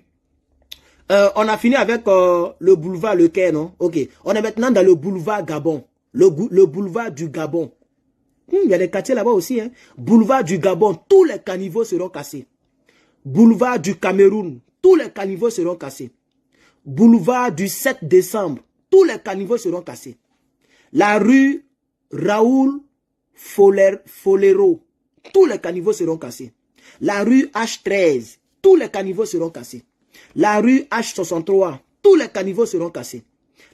On a fini avec le boulevard Le Caire, non? Ok. On est maintenant dans le boulevard Gabon. Le boulevard du Gabon. Il y a des quartiers là-bas aussi. Hein. Boulevard du Gabon, tous les caniveaux seront cassés. Boulevard du Cameroun, tous les caniveaux seront cassés. Boulevard du 7 décembre, tous les caniveaux seront cassés. La rue Raoul Folero, tous les caniveaux seront cassés. La rue H13, tous les caniveaux seront cassés. La rue H63, tous les caniveaux seront cassés.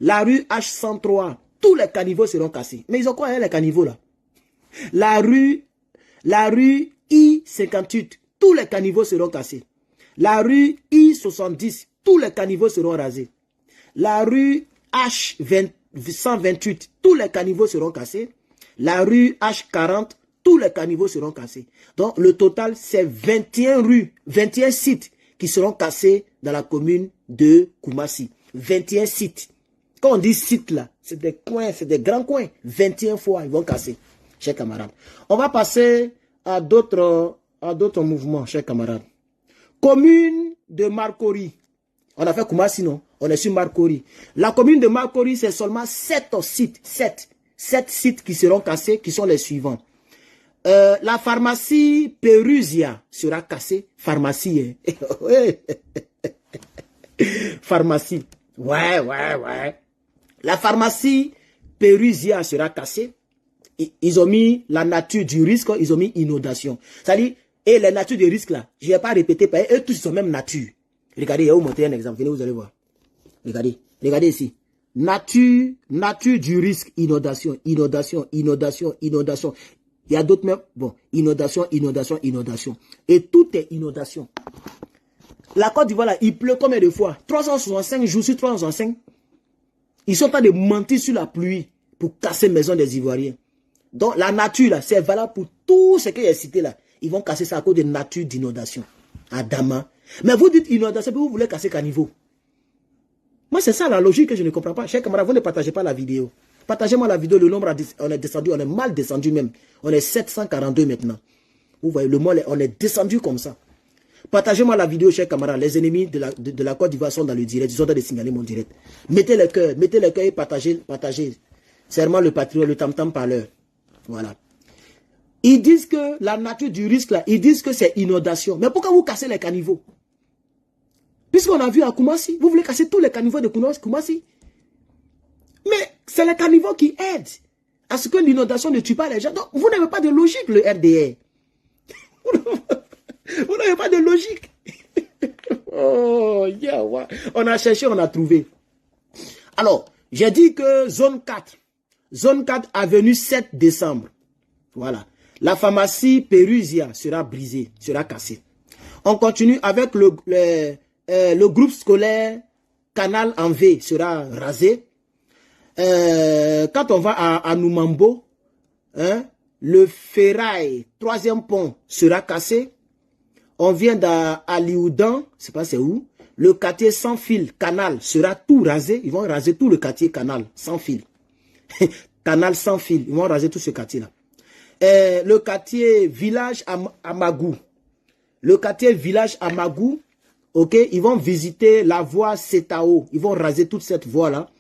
La rue H103, tous les caniveaux seront cassés. Mais ils ont quoi, hein, les caniveaux là? La rue La rue I-58, tous les caniveaux seront cassés. La rue I-70, tous les caniveaux seront rasés. La rue H128, tous les caniveaux seront cassés. La rue H40, tous les caniveaux seront cassés. Donc, le total, c'est 21 rues, 21 sites qui seront cassés dans la commune de Koumassi. 21 sites. Quand on dit sites là, c'est des coins, c'est des grands coins. 21 fois, ils vont casser, chers camarades. On va passer à d'autres mouvements, chers camarades. Commune de Marcory. On a fait Koumassi, non? On est sur Marcory. La commune de Marcory, c'est seulement 7 sites. 7 sites qui seront cassés, qui sont les suivants. La pharmacie Pérusia sera cassée. Pharmacie, hein? Pharmacie. Ouais. La pharmacie Pérusia sera cassée. Ils ont mis la nature du risque, ils ont mis inondation. C'est-à-dire, et les natures du risque là, je ne vais pas répéter, parce eux tous sont même nature. Regardez, je vais vous montrer un exemple. Venez, vous allez voir. Regardez ici. Nature du risque, inondation. Il y a d'autres même, bon, inondation. Et tout est inondation. La Côte d'Ivoire, là, il pleut combien de fois? 365 jours sur 365. Ils sont en train de mentir sur la pluie pour casser les maisons des Ivoiriens. Donc, la nature, là, c'est valable pour tout ce que j'ai cité là. Ils vont casser ça à cause de nature d'inondation. Adama. Mais vous dites inondation, puis vous voulez casser caniveau. Moi, c'est ça la logique que je ne comprends pas. Chers camarades, vous ne partagez pas la vidéo. Partagez-moi la vidéo, le nombre, on est descendu, on est mal descendu même. On est 742 maintenant. Vous voyez, le mois, on est descendu comme ça. Partagez-moi la vidéo, chers camarades. Les ennemis de la Côte d'Ivoire sont dans le direct. Ils sont en train de signaler mon direct. Mettez le cœur et partagez. Serment le patriote, le tam-tam parleur. Voilà. Ils disent que la nature du risque, là, ils disent que c'est inondation. Mais pourquoi vous cassez les caniveaux? Puisqu'on a vu à Koumassi, vous voulez casser tous les caniveaux de Koumassi. Mais c'est les caniveaux qui aident à ce que l'inondation ne tue pas les gens. Donc, vous n'avez pas de logique, le RDR. Vous n'avez pas de logique. Oh, yeah, ouais. On a cherché, on a trouvé. Alors, j'ai dit que zone 4, avenue 7 décembre. Voilà. La pharmacie Pérusia sera brisée, sera cassée. On continue avec le groupe scolaire Canal en V sera rasé. Quand on va à Noumambo, hein, le ferraille, 3e pont, sera cassé. On vient à Lioudan, je ne sais pas c'est où. Le quartier sans fil, canal, sera tout rasé. Ils vont raser tout le quartier canal, sans fil. Canal sans fil, ils vont raser tout ce quartier-là. Le quartier village à Magou. Le quartier village à Magou, ok, ils vont visiter la voie Setao. Ils vont raser toute cette voie-là.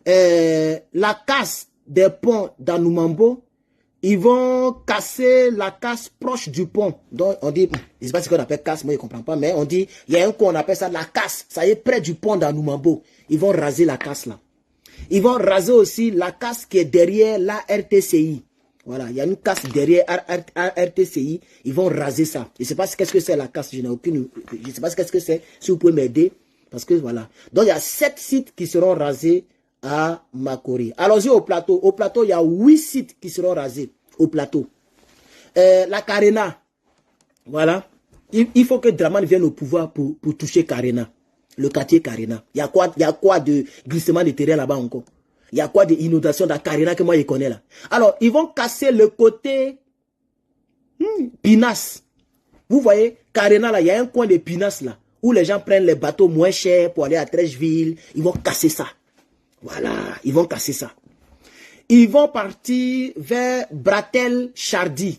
La casse des ponts d'Anoumambo, ils vont casser la casse proche du pont. Donc, on dit, je ne sais pas ce qu'on appelle casse, moi je ne comprends pas, mais on dit, il y a un coup, on appelle ça la casse. Ça y est, près du pont d'Anoumambo. Ils vont raser la casse là. Ils vont raser aussi la casse qui est derrière la RTCI. Voilà, il y a une casse derrière RTCI. Ils vont raser ça. Je ne sais pas qu'est-ce que c'est la casse. Je n'ai aucune. Je ne sais pas qu'est-ce que c'est. Si vous pouvez m'aider. Parce que voilà. Donc, il y a 7 sites qui seront rasés à Marcory. Allons-y au plateau. Au plateau, il y a 8 sites qui seront rasés au plateau. La Carena. Voilà. Il faut que Draman vienne au pouvoir pour toucher Carena. Le quartier Carena. Il y a quoi de glissement de terrain là-bas encore? Il y a quoi d'inondation dans Carena que moi je connais là? Alors, ils vont casser le côté Pinas. Vous voyez, Carena là, il y a un coin de Pinas là, où les gens prennent les bateaux moins chers pour aller à Trècheville. Ils vont casser ça. Voilà, ils vont casser ça. Ils vont partir vers Bratel-Chardy.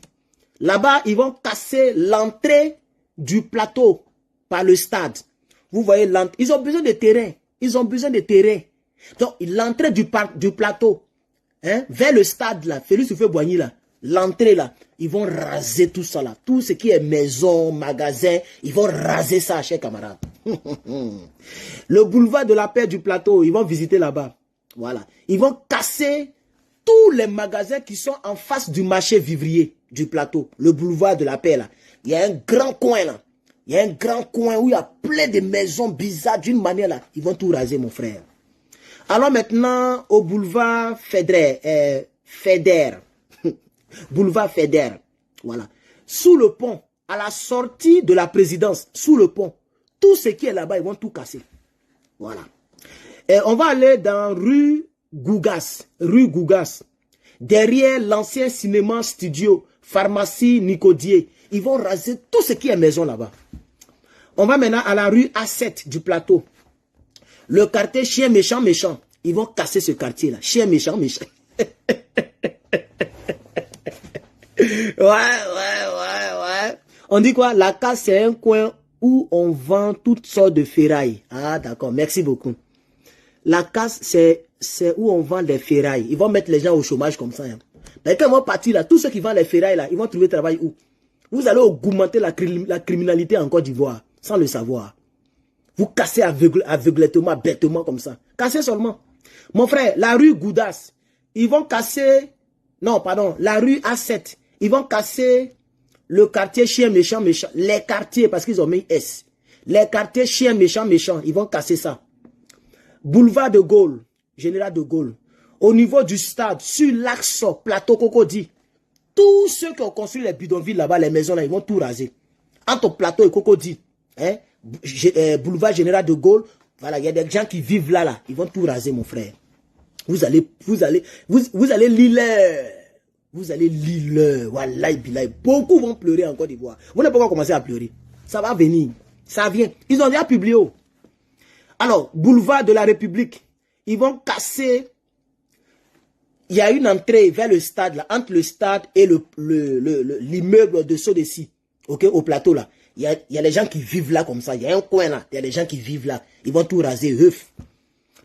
Là-bas, ils vont casser l'entrée du plateau par le stade. Vous voyez, ils ont besoin de terrain. Ils ont besoin de terrain. Donc, l'entrée du plateau, hein, vers le stade là, Félix Houphouët-Boigny là, l'entrée là, ils vont raser tout ça là. Tout ce qui est maison, magasin, ils vont raser ça, chers camarades. Le boulevard de la paix du plateau, ils vont visiter là-bas. Voilà. Ils vont casser tous les magasins qui sont en face du marché vivrier du plateau. Le boulevard de la paix là. Il y a un grand coin là. Il y a un grand coin où il y a plein de maisons bizarres d'une manière là. Ils vont tout raser, mon frère. Alors maintenant, au boulevard Feder. Boulevard Feder. Voilà. sous le pont, à la sortie de la présidence, sous le pont. Tout ce qui est là-bas, ils vont tout casser. Voilà. Et on va aller dans rue Gougas. Derrière l'ancien cinéma studio, pharmacie Nicodier. Ils vont raser tout ce qui est maison là-bas. On va maintenant à la rue A7 du plateau. Le quartier chien méchant. Ils vont casser ce quartier-là. Chien méchant. Ouais. On dit quoi? La case, c'est un coin où on vend toutes sortes de ferrailles. Ah, d'accord. Merci beaucoup. La case, c'est où on vend des ferrailles. Ils vont mettre les gens au chômage comme ça. Hein. Mais quand ils vont partir là, tous ceux qui vendent les ferrailles là, ils vont trouver travail où? Vous allez augmenter la criminalité en Côte d'Ivoire, sans le savoir. Vous cassez aveuglétement, bêtement comme ça. Cassez seulement. Mon frère, la rue Goudas, ils vont casser... Non, pardon, la rue A7, ils vont casser le quartier chien méchant. Les quartiers, parce qu'ils ont mis S. Les quartiers chien méchant, ils vont casser ça. Boulevard de Gaulle, Général de Gaulle. Au niveau du stade, sur l'axe plateau Cocody. Tous ceux qui ont construit les bidonvilles là-bas, les maisons là, ils vont tout raser. Entre plateau et Cocody, hein, boulevard Général de Gaulle, voilà, il y a des gens qui vivent là, ils vont tout raser, mon frère. Vous allez lire, wallahi billahi. Beaucoup vont pleurer en Côte d'Ivoire. Vous n'avez pas commencé à pleurer. Ça va venir. Ça vient. Ils ont déjà publié. Alors, boulevard de la République, ils vont casser. Il y a une entrée vers le stade, là, entre le stade et l'immeuble de Sodeci, ok, au plateau là. Il y a des gens qui vivent là comme ça. Il y a un coin là. Il y a des gens qui vivent là. Ils vont tout raser.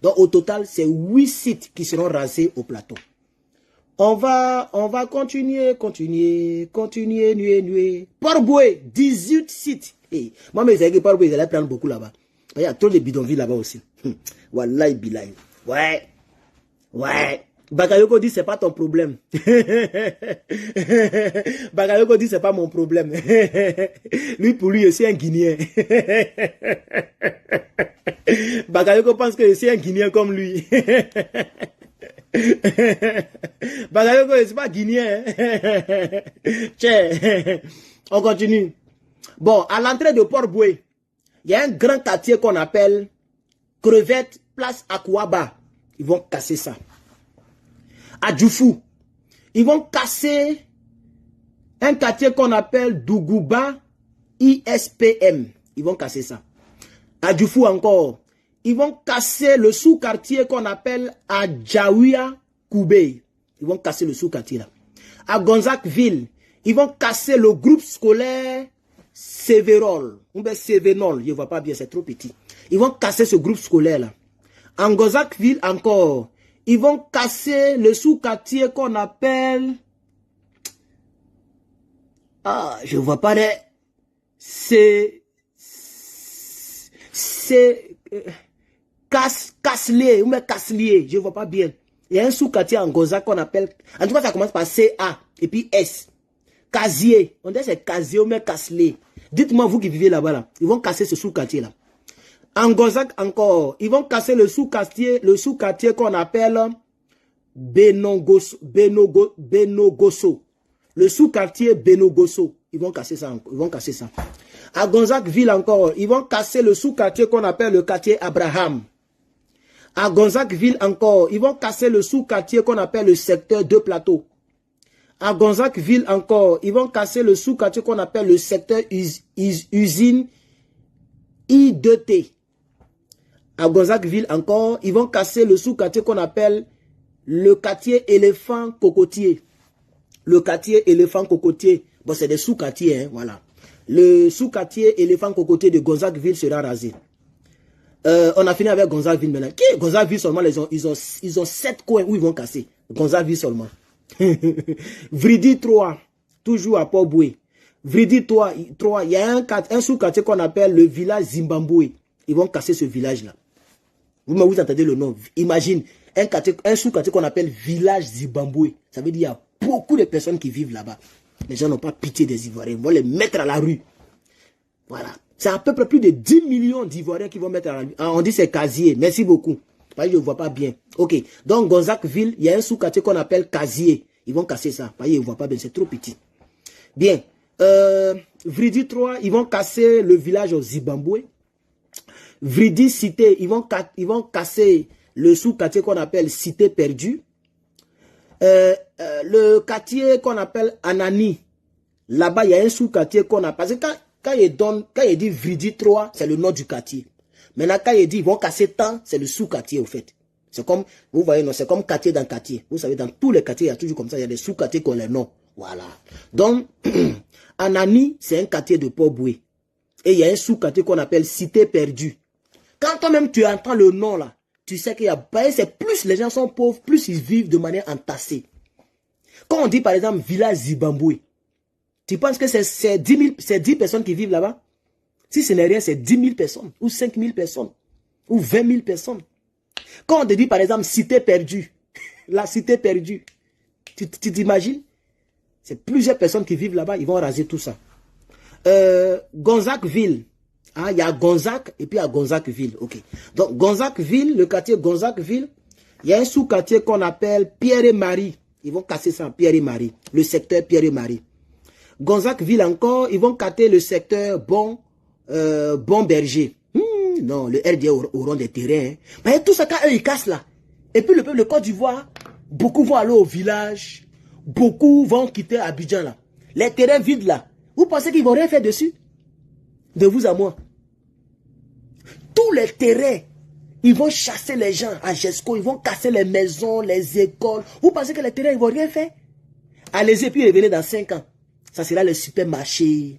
Donc au total, c'est 8 sites qui seront rasés au plateau. On va continuer. Port-Boué, 18 sites. Hey, moi, mes amis, Port-Boué, ils allaient prendre beaucoup là-bas. Il y a trop de bidonvilles là-bas aussi. Wallahi billahi. Ouais. Bakayoko dit c'est pas ton problème. Bakayoko dit c'est pas mon problème. Lui pour lui je suis un Guinéen. Bakayoko pense que je suis un Guinéen comme lui. Bakayoko c'est pas Guinéen. Tiens, on continue. Bon, à l'entrée de Port-Boué, il y a un grand quartier qu'on appelle Crevette, place Akouaba. Ils vont casser ça. À Djoufou, ils vont casser un quartier qu'on appelle Dougouba ISPM. Ils vont casser ça. À Djoufou encore, ils vont casser le sous-quartier qu'on appelle Adjaouia Koubé. Ils vont casser le sous-quartier là. À Gonzac-Ville, ils vont casser le groupe scolaire Sévérol. On dit Sévénol, je ne vois pas bien, c'est trop petit. Ils vont casser ce groupe scolaire là. En Gonzac-Ville encore, ils vont casser le sous-quartier qu'on appelle... Ah, je ne vois pas les... C'est... Casselier, ou même Casselier, je ne vois pas bien. Il y a un sous-quartier en Goza qu'on appelle... En tout cas, ça commence par CA et puis S. Casier. On dit c'est Casier ou même Casselier. Dites-moi, vous qui vivez là-bas, là, ils vont casser ce sous-quartier là. En Gozac encore, ils vont casser le sous-quartier qu'on appelle Benogoso. Le sous-quartier Benogoso. Ils vont casser ça. À Gonzac-Ville encore, ils vont casser le sous-quartier qu'on appelle le quartier Abraham. À Gonzac-Ville encore, ils vont casser le sous-quartier qu'on appelle le secteur de Plateau. À Gonzac-Ville encore, ils vont casser le sous-quartier qu'on appelle le secteur usine I2T. À Gonzac-Ville encore, ils vont casser le sous-quartier qu'on appelle le quartier éléphant cocotier. Le quartier éléphant cocotier. Bon, c'est des sous-quartiers, hein, voilà. Le sous-quartier éléphant cocotier de Gonzac-Ville sera rasé. On a fini avec Gonzac-Ville maintenant. Qui est Gonzac-Ville seulement? Ils ont 7 coins où ils vont casser. Gonzac-Ville seulement. Vridi 3, toujours à Port-Boué. Vridi 3, il y a un sous-quartier qu'on appelle le village Zimbabwe. Ils vont casser ce village-là. Vous entendez le nom. Imagine, un sous-quartier qu'on appelle village Zimbabwe. Ça veut dire qu'il y a beaucoup de personnes qui vivent là-bas. Les gens n'ont pas pitié des Ivoiriens. Ils vont les mettre à la rue. Voilà. C'est à peu près plus de 10 millions d'Ivoiriens qui vont mettre à la rue. Ah, on dit c'est Casier. Merci beaucoup. Je ne vois pas bien. Ok. Donc, Gonzac-Ville, il y a un sous-quartier qu'on appelle Casier. Ils vont casser ça. Je ne vois pas bien. C'est trop petit. Bien. Vridi 3, ils vont casser le village au Zimbabwe. Vridi Cité, ils vont casser le sous-quartier qu'on appelle Cité Perdue. Le quartier qu'on appelle Anani, là-bas, il y a un sous-quartier qu'on a. Parce que quand il dit Vridi 3, c'est le nom du quartier. Maintenant, quand il dit ils vont casser tant, c'est le sous-quartier, au fait. C'est comme, vous voyez, non, c'est comme quartier dans quartier. Vous savez, dans tous les quartiers, il y a toujours comme ça, il y a des sous-quartiers qui ont les noms. Voilà. Donc, Anani, c'est un quartier de Port-Boué. Et il y a un sous-quartier qu'on appelle Cité Perdue. Quand toi-même tu entends le nom là, tu sais qu'il y a, c'est plus les gens sont pauvres, plus ils vivent de manière entassée. Quand on dit par exemple village Zimbabwe, tu penses que c'est 10 personnes qui vivent là-bas? Si ce n'est rien, c'est 10 000 personnes, ou 5 000 personnes, ou 20 000 personnes. Quand on te dit par exemple Cité Perdue, la Cité Perdue, tu t'imagines? C'est plusieurs personnes qui vivent là-bas, ils vont raser tout ça. Gonzacqueville. Ah, il y a Gonzac et puis il y a Gonzacqueville. Ok. Donc Gonzacqueville, le quartier Gonzacqueville, il y a un sous-quartier qu'on appelle Pierre et Marie. Ils vont casser ça, Pierre et Marie. Le secteur Pierre et Marie. Gonzacqueville encore, ils vont casser le secteur Bon Berger. Non, le RDA auront des terrains. Hein. Mais tout ça, quand eux, ils cassent là. Et puis le peuple de Côte d'Ivoire, beaucoup vont aller au village. Beaucoup vont quitter Abidjan là. Les terrains vides là. Vous pensez qu'ils vont rien faire dessus? De vous à moi. Tous les terrains, ils vont chasser les gens à Gesco, ils vont casser les maisons, les écoles. Vous pensez que les terrains, ils vont rien faire? Allez-y, puis revenez dans 5 ans. Ça sera les supermarchés,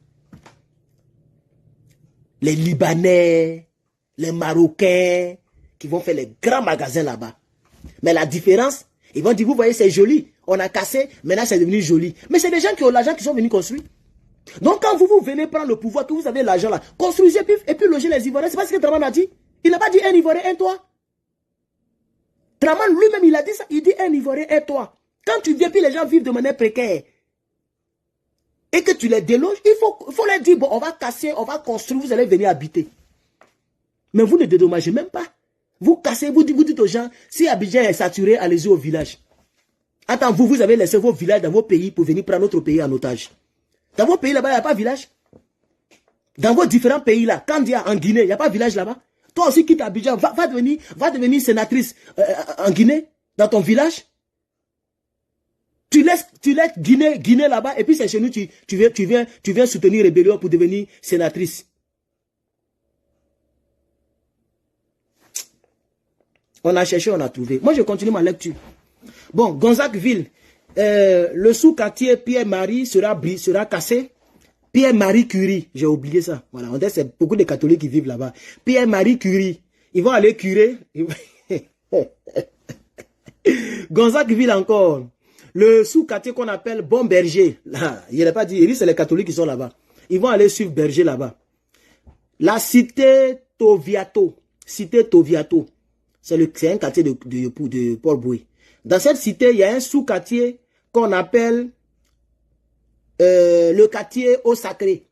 les Libanais, les Marocains, qui vont faire les grands magasins là-bas. Mais la différence, ils vont dire, vous voyez, c'est joli. On a cassé, maintenant c'est devenu joli. Mais c'est des gens qui ont l'argent qui sont venus construire. Donc quand vous venez prendre le pouvoir, que vous avez l'argent là, construisez et puis logez les Ivoiriens. C'est pas ce que Draman a dit. Il n'a pas dit un Ivoirien, un toit. Draman lui-même, il a dit ça. Il dit un Ivoirien, un toit. Quand tu viens, puis les gens vivent de manière précaire, et que tu les déloges, il faut leur dire, bon, on va casser, on va construire, vous allez venir habiter. Mais vous ne dédommagez même pas. Vous cassez, vous dites aux gens, si Abidjan est saturé, allez-y au village. Attends, vous avez laissé vos villages dans vos pays pour venir prendre notre pays en otage. Dans vos pays là-bas, il n'y a pas de village. Dans vos différents pays là, quand il y a en Guinée, il n'y a pas de village là-bas. Toi aussi quitte Abidjan, va devenir sénatrice en Guinée, dans ton village. Tu laisses Guinée là-bas, et puis c'est chez nous, tu viens soutenir Rébellion pour devenir sénatrice. On a cherché, on a trouvé. Moi, je continue ma lecture. Bon, Gonzacqueville, le sous-quartier Pierre-Marie sera cassé. Pierre-Marie Curie, j'ai oublié ça. Voilà, on dit c'est beaucoup de catholiques qui vivent là-bas. Pierre-Marie Curie, ils vont aller curer. Gonzacqueville encore. Le sous-quartier qu'on appelle Bon Berger. Là, il n'a pas dit, il dit c'est les catholiques qui sont là-bas. Ils vont aller suivre Berger là-bas. La cité Toviato. Cité Toviato. C'est un quartier de Port-Boué. Dans cette cité, il y a un sous-quartier qu'on appelle le quartier Eau Sacrée.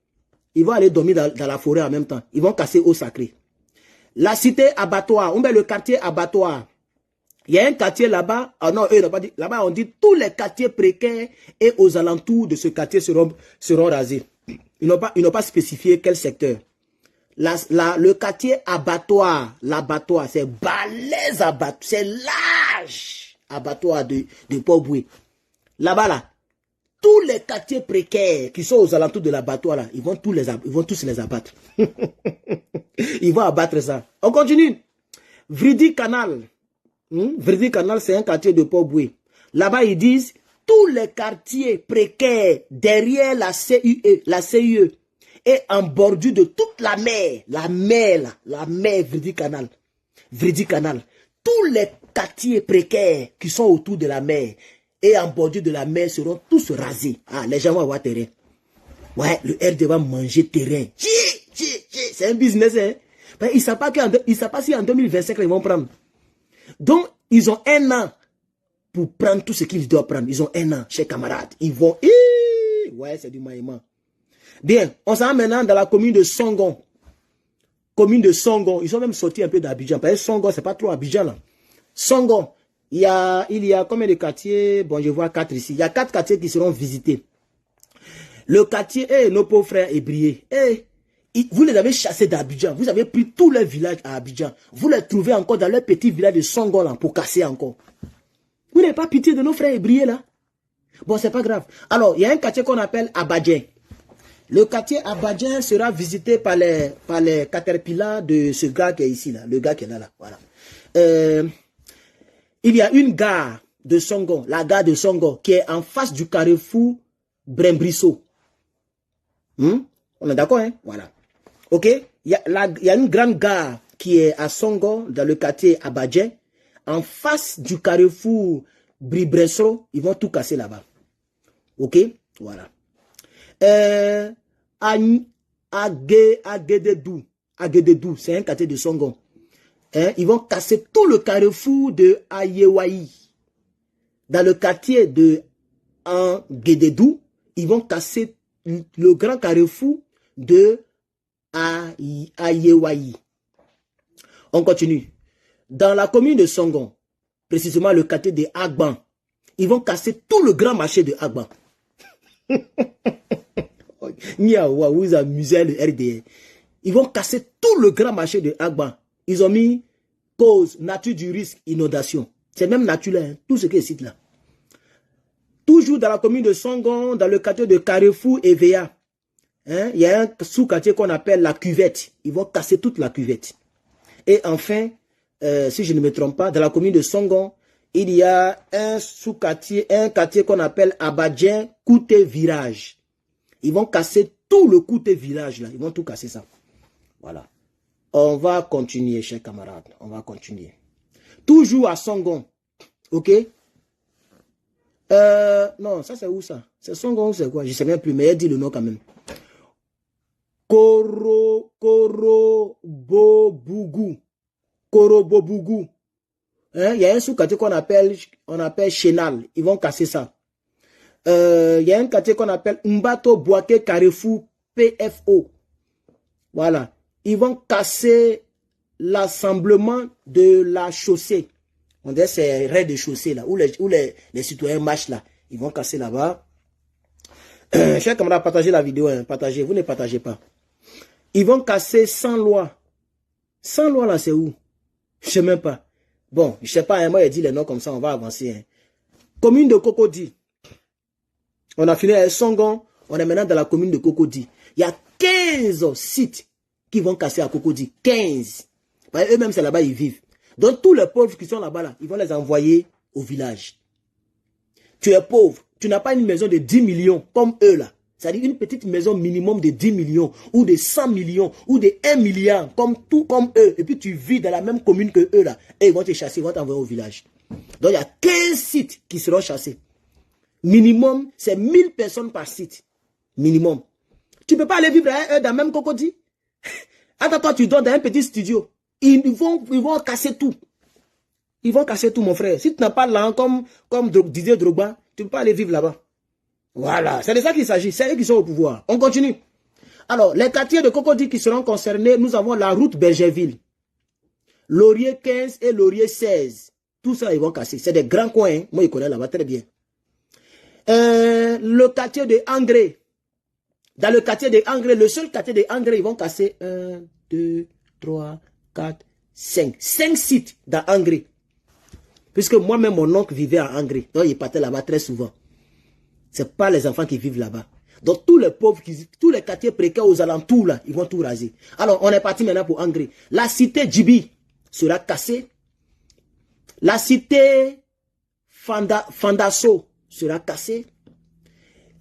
Ils vont aller dormir dans la forêt en même temps. Ils vont casser Eau Sacrée. La cité Abattoir, on met le quartier Abattoir. Il y a un quartier là-bas. Ah non, eux n'ont pas dit. Là-bas, on dit tous les quartiers précaires et aux alentours de ce quartier seront rasés. Ils n'ont pas spécifié quel secteur. Le quartier Abattoir, l'abattoir, c'est balèze abattoir, c'est large abattoir de Port-Boué. Là-bas, là, tous les quartiers précaires qui sont aux alentours de l'abattoir, là, ils vont tous les abattre. Ils vont abattre ça. On continue. Vridi Canal. Vridi Canal, c'est un quartier de Port-Boué. Là-bas, ils disent tous les quartiers précaires derrière la CIE, et en bordure de toute la mer Vridi Canal. Vridi Canal. Tous les quartiers précaires qui sont autour de la mer et en bordure de la mer seront tous rasés. Ah, les gens vont avoir terrain. Ouais, le RD va manger terrain. C'est un business, hein. Ils ne savent pas si en 2025 ils vont prendre. Donc, ils ont 1 an pour prendre tout ce qu'ils doivent prendre. Ils ont 1 an, chers camarades. Ils vont... Ouais, c'est du maïman. Bien, on s'en va maintenant dans la commune de Songon. Commune de Songon. Ils sont même sortis un peu d'Abidjan. Parce que Songon, c'est pas trop Abidjan là. Songon. Il y a combien de quartiers? Bon, je vois 4 ici. Il y a 4 quartiers qui seront visités. Le quartier, nos pauvres frères ébriés, vous les avez chassés d'Abidjan. Vous avez pris tous les villages à Abidjan. Vous les trouvez encore dans leur petit village de Songolan pour casser encore. Vous n'avez pas pitié de nos frères ébriés là? Bon, c'est pas grave. Alors, il y a un quartier qu'on appelle Abadien. Le quartier Abadien sera visité par les caterpillars de ce gars qui est ici là. Le gars qui est là. Voilà. Il y a une gare de Songo, la gare de Songo, qui est en face du carrefour Brembrisseau. On est d'accord, hein? Voilà. Ok? Il y a une grande gare qui est à Songo, dans le quartier Abadien. En face du carrefour Brembrisseau, ils vont tout casser là-bas. Ok? Voilà. Agededou, c'est un quartier de Songo. Ils vont casser tout le carrefour de Ayewaï. Dans le quartier de Agededou, ils vont casser le grand carrefour de Ayewaï. On continue. Dans la commune de Songo, précisément le quartier de Agban, ils vont casser tout le grand marché de Agban. Vous amusez le RDR. Ils vont casser tout le grand marché de Agban. Ils ont mis cause, nature du risque, inondation. C'est même naturel, hein, tout ce qui est ici là. Toujours dans la commune de Songon, dans le quartier de Carrefour et Véa, il y a un sous-quartier qu'on appelle la cuvette. Ils vont casser toute la cuvette. Et enfin, si je ne me trompe pas, dans la commune de Songon, il y a un sous-quartier, un quartier qu'on appelle Abadien Kouté Virage. Ils vont casser tout le Kouté Virage là. Ils vont tout casser ça. Voilà. On va continuer, chers camarades. On va continuer. Toujours à Songon. Ok? Non, ça c'est où ça? C'est Songon ou c'est quoi? Je ne sais même plus, mais elle dit le nom quand même. Korobobougou. Korobobougou. Il y a un sous-quartier qu'on appelle Chénal. Ils vont casser ça. Il y a un quartier qu'on appelle Mbato Boaké Carrefour PFO. Voilà. Ils vont casser l'assemblement de la chaussée. On dirait c'est raid de chaussée là, où les citoyens marchent là. Ils vont casser là-bas. Chers camarades, partagez la vidéo, hein, partagez. Vous ne partagez pas. Ils vont casser sans loi. Sans loi là, c'est où? Je ne sais même pas. Bon, je ne sais pas, hein, moi j'ai dit les noms comme ça, on va avancer. Hein. Commune de Cocody. On a fini avec Songon, on est maintenant dans la commune de Cocody. Il y a 15 sites qui vont casser à Cocody. 15. Eux-mêmes, c'est là-bas, ils vivent. Donc, tous les pauvres qui sont là-bas, là, ils vont les envoyer au village. Tu es pauvre, tu n'as pas une maison de 10 millions comme eux, là. C'est-à-dire une petite maison minimum de 10 millions, ou de 100 millions, ou de 1 milliard, comme eux. Et puis, tu vis dans la même commune que eux, là. Et ils vont te chasser, ils vont t'envoyer au village. Donc, il y a 15 sites qui seront chassés. Minimum, c'est 1000 personnes par site. Minimum. Tu ne peux pas aller vivre avec eux dans le même Cocody. Attends, toi, tu dors dans un petit studio. Ils vont casser tout. Ils vont casser tout, mon frère. Si tu n'as pas l'argent comme disait Drogba, tu ne peux pas aller vivre là-bas. Voilà. C'est de ça qu'il s'agit. C'est eux qui sont au pouvoir. On continue. Alors, les quartiers de Cocody qui seront concernés, nous avons la route Bergerville. Laurier 15 et Laurier 16. Tout ça, ils vont casser. C'est des grands coins. Hein. Moi, je connais là-bas très bien. Le quartier de Angré. Dans le quartier de Angré, le seul quartier de Angré, ils vont casser 1, 2, 3, 4, 5. 5 sites dans Angré. Puisque moi-même, mon oncle vivait à Angré. Donc, il partait là-bas très souvent. Ce n'est pas les enfants qui vivent là-bas. Donc, tous les pauvres, tous les quartiers précaires aux alentours, là, ils vont tout raser. Alors, on est parti maintenant pour Angré. La cité Djibi sera cassée. La cité Fandasso sera cassée.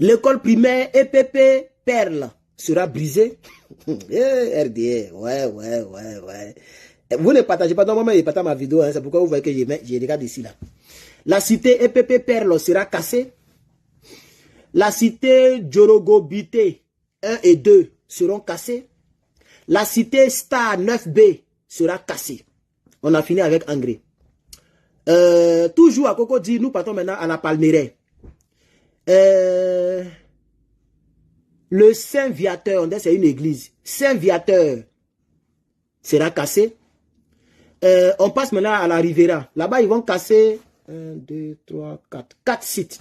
L'école primaire EPP Perle sera brisée. RDR, ouais. Vous ne partagez pas, normalement, je partage ma vidéo, hein, c'est pourquoi vous voyez que je regarde ici, là. La cité EPP Perle sera cassée. La cité Djorogobité 1 et 2 seront cassées. La cité Star 9B sera cassée. On a fini avec Angré. Toujours à Cocody, nous partons maintenant à la Palmeraie. Le Saint-Viateur, c'est une église. Saint-Viateur sera cassé. On passe maintenant à la Rivera. Là-bas, ils vont casser 1, 2, 3, 4. 4 sites.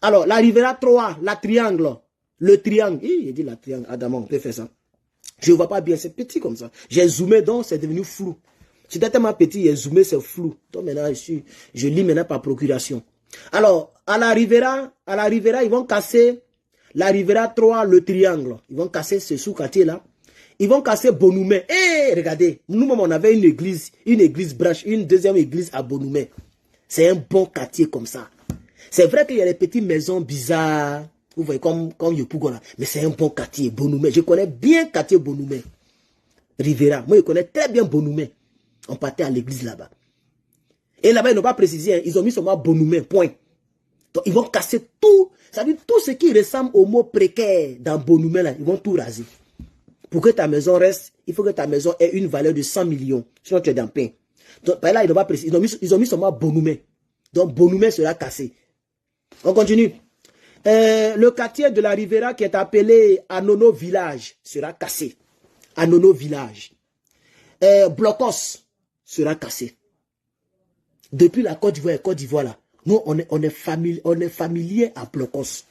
Alors, la Rivera 3, la Triangle, le triangle. Il dit la triangle. Adama, on peut faire ça. Je ne vois pas bien, c'est petit comme ça. J'ai zoomé, donc c'est devenu flou. C'était tellement petit, j'ai zoomé, c'est flou. Donc maintenant, je lis maintenant par procuration. Alors, à la Rivera, ils vont casser la Rivera 3, le triangle. Ils vont casser ce sous-quartier là. Ils vont casser Bonoumé. Eh, regardez, nous-mêmes, on avait une église branche, une deuxième église à Bonoumé. C'est un bon quartier comme ça. C'est vrai qu'il y a des petites maisons bizarres. Vous voyez, comme Yopougon là. Mais c'est un bon quartier, Bonoumé. Je connais bien quartier Bonoumé. Rivera. Moi, je connais très bien Bonoumé. On partait à l'église là-bas. Et là-bas, ils n'ont pas précisé. Hein. Ils ont mis seulement Bonoumé, point. Donc, ils vont casser tout. Ça veut dire tout ce qui ressemble au mot précaire dans Bonoumé là. Ils vont tout raser. Pour que ta maison reste, il faut que ta maison ait une valeur de 100 millions. Sinon, tu es dans le pain. Donc, par là, ils n'ont pas précisé. Ils ont mis seulement Bonoumé. Donc, Bonoumé sera cassé. On continue. Le quartier de la Rivera qui est appelé Anono Village sera cassé. Anono Village. Blocos sera cassé. Depuis la Côte d'Ivoire là, nous on est familier à Blocos.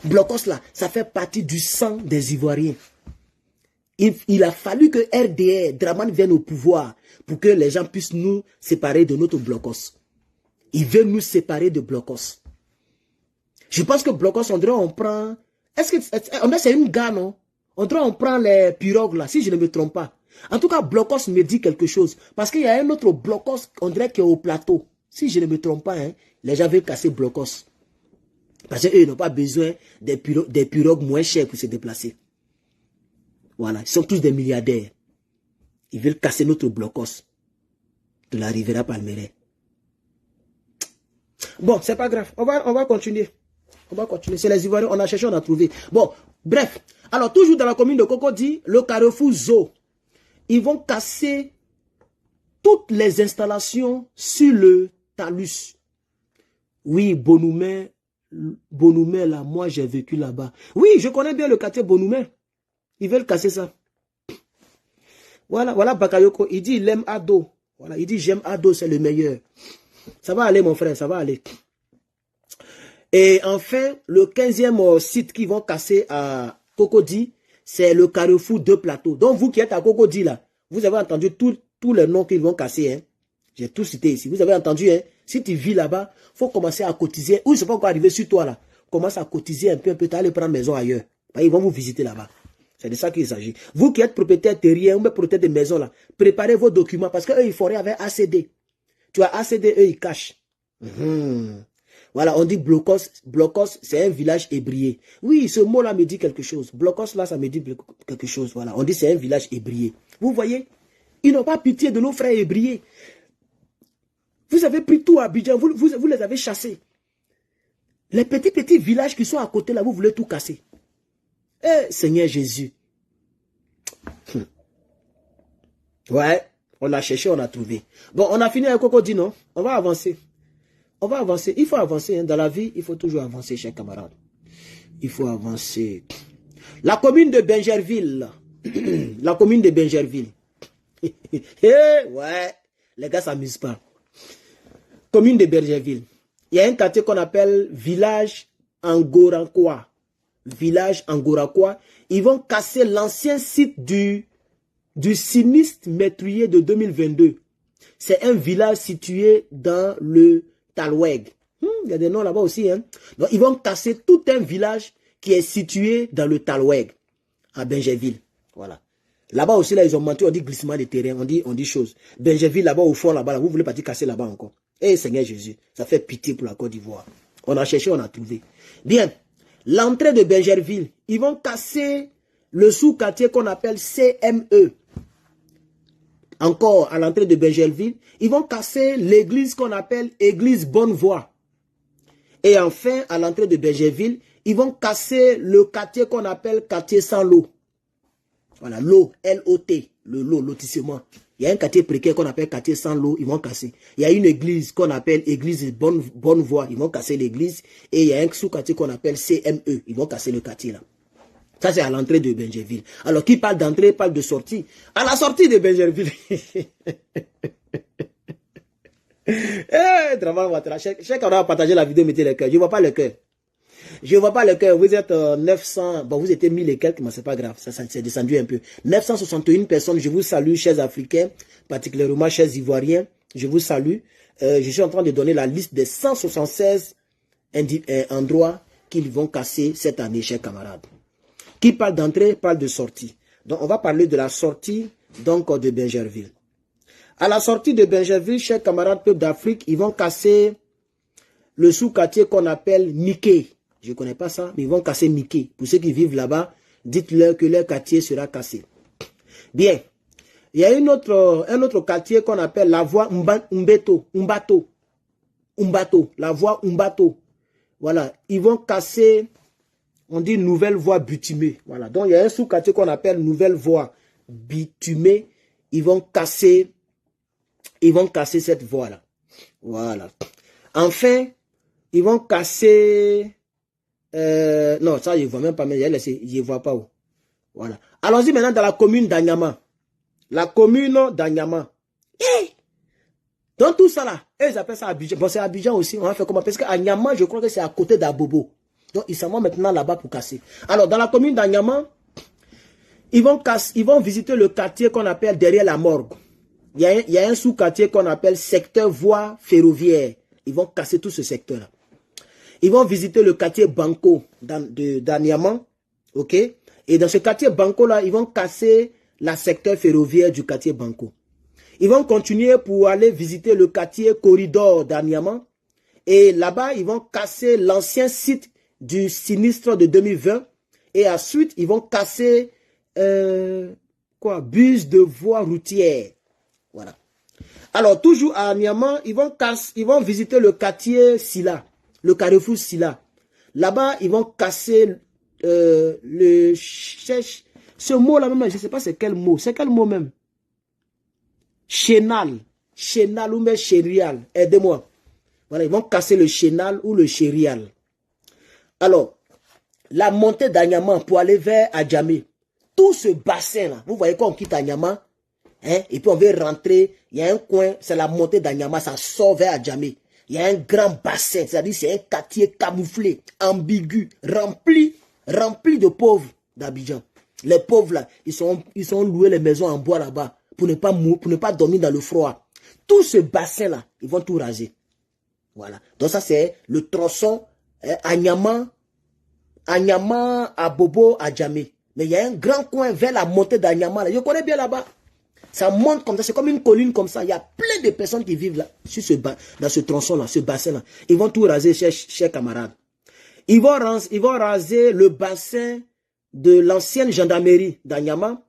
Blocos là, ça fait partie du sang des Ivoiriens. Il a fallu que RDR, Draman vienne au pouvoir pour que les gens puissent nous séparer de notre Blocos. Il veut nous séparer de Blocos. Je pense que Blocos, on dirait on prend... Est-ce que c'est une gare, non? On dirait on prend les pirogues là, si je ne me trompe pas. En tout cas, Blocos me dit quelque chose. Parce qu'il y a un autre Blocos, on dirait qui est au plateau. Si je ne me trompe pas, hein, les gens veulent casser Blocos. Parce qu'eux n'ont pas besoin des pirogues moins chères pour se déplacer. Voilà, ils sont tous des milliardaires. Ils veulent casser notre Blocos de la Rivera Palmeraie. Bon, c'est pas grave. On va continuer. On va continuer. C'est les Ivoiriens, on a cherché, on a trouvé. Bon, bref. Alors, toujours dans la commune de Cocody, le carrefour Zo. Ils vont casser toutes les installations sur le talus. Oui, Bonoumé, là, moi j'ai vécu là-bas. Oui, je connais bien le quartier Bonoumé. Ils veulent casser ça. Voilà Bakayoko. Il dit il aime Ado. Voilà, il dit j'aime Ado, c'est le meilleur. Ça va aller, mon frère, ça va aller. Et enfin, le 15e site qu'ils vont casser à Cocody, c'est le carrefour de Plateau. Donc, vous qui êtes à Cocody, là, vous avez entendu tous les noms qu'ils vont casser. Hein. J'ai tout cité ici. Vous avez entendu, hein. Si tu vis là-bas, il faut commencer à cotiser. Ou ils ne sont pas encore arrivés sur toi, là. Commence à cotiser un peu, aller prendre maison ailleurs. Ils vont vous visiter là-bas. C'est de ça qu'il s'agit. Vous qui êtes propriétaire terrien ou propriétaire de maison, là, préparez vos documents parce qu'eux, ils font rien avec ACD. Tu as ACD, eux, ils cachent. Voilà, on dit Blocos, c'est un village ébrié. Oui, ce mot-là me dit quelque chose. Blocos, là, ça me dit quelque chose. Voilà, on dit c'est un village ébrié. Vous voyez, ils n'ont pas pitié de nos frères ébriés. Vous avez pris tout à Abidjan, vous les avez chassés. Les petits villages qui sont à côté, là, vous voulez tout casser. Eh, Seigneur Jésus. Ouais, on a cherché, on a trouvé. Bon, on a fini avec Cocody, non? On va avancer. On va avancer. Il faut avancer. Hein. Dans la vie, il faut toujours avancer, chers camarades. Il faut avancer. La commune de Bingerville. La commune de Bingerville. Ouais. Les gars s'amusent pas. Commune de Bingerville. Il y a un quartier qu'on appelle Village Angorakoa. Village Angorakoa. Ils vont casser l'ancien site du sinistre meurtrier de 2022. C'est un village situé dans le Talweg. Il y a des noms là-bas aussi. Hein? Donc, ils vont casser tout un village qui est situé dans le Talweg, à Bingerville. Voilà. Là-bas aussi, là, ils ont menti, on dit glissement de terrain, on dit chose. Bingerville, là-bas, au fond, là-bas, là, vous voulez pas dire casser là-bas encore. Eh, Seigneur Jésus, ça fait pitié pour la Côte d'Ivoire. On a cherché, on a trouvé. Bien. L'entrée de Bingerville, ils vont casser le sous-quartier qu'on appelle CME. Encore à l'entrée de Bingerville, ils vont casser l'église qu'on appelle Église Bonne-Voie. Et enfin, à l'entrée de Bingerville, ils vont casser le quartier qu'on appelle quartier sans l'eau. Voilà, l'eau, L-O-T, le lotissement. Il y a un quartier précaire qu'on appelle quartier sans l'eau, ils vont casser. Il y a une église qu'on appelle église Bonne-Voie, ils vont casser l'église. Et il y a un sous-quartier qu'on appelle CME, ils vont casser le quartier là. Ça, c'est à l'entrée de Bingerville. Alors, qui parle d'entrée, parle de sortie. À la sortie de Bingerville. Draman Ouattara. Chaque fois qu'on a partagé la vidéo, mettez le cœur. Je ne vois pas le cœur. Je ne vois pas le cœur. Vous êtes 900. Bon, vous étiez 1000 et quelques, mais c'est pas grave. Ça s'est descendu un peu. 961 personnes. Je vous salue, chers Africains, particulièrement chers Ivoiriens. Je vous salue. Je suis en train de donner la liste des 176 endroits qu'ils vont casser cette année, chers camarades. Qui parle d'entrée, parle de sortie. Donc, on va parler de la sortie donc de Bingerville. À la sortie de Bingerville, chers camarades peuple d'Afrique, ils vont casser le sous-quartier qu'on appelle Mickey. Je ne connais pas ça, mais ils vont casser Mickey. Pour ceux qui vivent là-bas, dites-leur que leur quartier sera cassé. Bien. Il y a un autre quartier qu'on appelle la voie Umbato. La voie Umbato. Voilà. Ils vont casser, on dit nouvelle voie bitumée. Voilà. Donc, il y a un sous-quartier qu'on appelle nouvelle voie bitumée. Ils vont casser cette voie-là. Voilà. Enfin, ils vont casser... non, ça, je ne vois même pas, mais je ne vois pas où. Voilà. Allons-y maintenant dans la commune d'Anyama. La commune d'Anyama. Hey! Dans tout ça là, ils appellent ça Abidjan. Bon, c'est Abidjan aussi. On va faire comment? Parce qu'Anyama, je crois que c'est à côté d'Abobo. Donc, ils s'en vont maintenant là-bas pour casser. Alors, dans la commune d'Anyama, ils vont visiter le quartier qu'on appelle derrière la morgue. Il y a un sous-quartier qu'on appelle secteur voie ferroviaire. Ils vont casser tout ce secteur-là. Ils vont visiter le quartier Banco d'Anyama. OK? Et dans ce quartier Banco-là, ils vont casser la secteur ferroviaire du quartier Banco. Ils vont continuer pour aller visiter le quartier Corridor d'Anyama. Et là-bas, ils vont casser l'ancien site du sinistre de 2020. Et ensuite, ils vont casser bus de voie routière. Voilà. Alors, toujours à Anyama, ils vont visiter le quartier Silla, le carrefour Silla. Là-bas, ils vont casser ce mot-là même, je ne sais pas c'est quel mot. C'est quel mot même? Chénal. Chénal ou même chérial. Aidez-moi. Voilà, ils vont casser le chénal ou le chérial. Alors, la montée d'Anyama pour aller vers Adjamé. Tout ce bassin-là, vous voyez quand on quitte Anyama, hein, et puis on veut rentrer, il y a un coin, c'est la montée d'Anyama, ça sort vers Adjamé. Il y a un grand bassin, c'est-à-dire c'est un quartier camouflé, ambigu, rempli de pauvres d'Abidjan. Les pauvres là, ils sont loués les maisons en bois là-bas pour ne pas dormir dans le froid. Tout ce bassin là, ils vont tout raser. Voilà. Donc ça c'est le tronçon Anyama, Abobo, Adjamé. Mais il y a un grand coin vers la montée d'Anyama là. Je connais bien là-bas. Ça monte comme ça, c'est comme une colline comme ça. Il y a plein de personnes qui vivent là, dans ce tronçon-là, ce bassin-là. Ils vont tout raser, chers camarades. Ils vont raser le bassin de l'ancienne gendarmerie d'Anyama,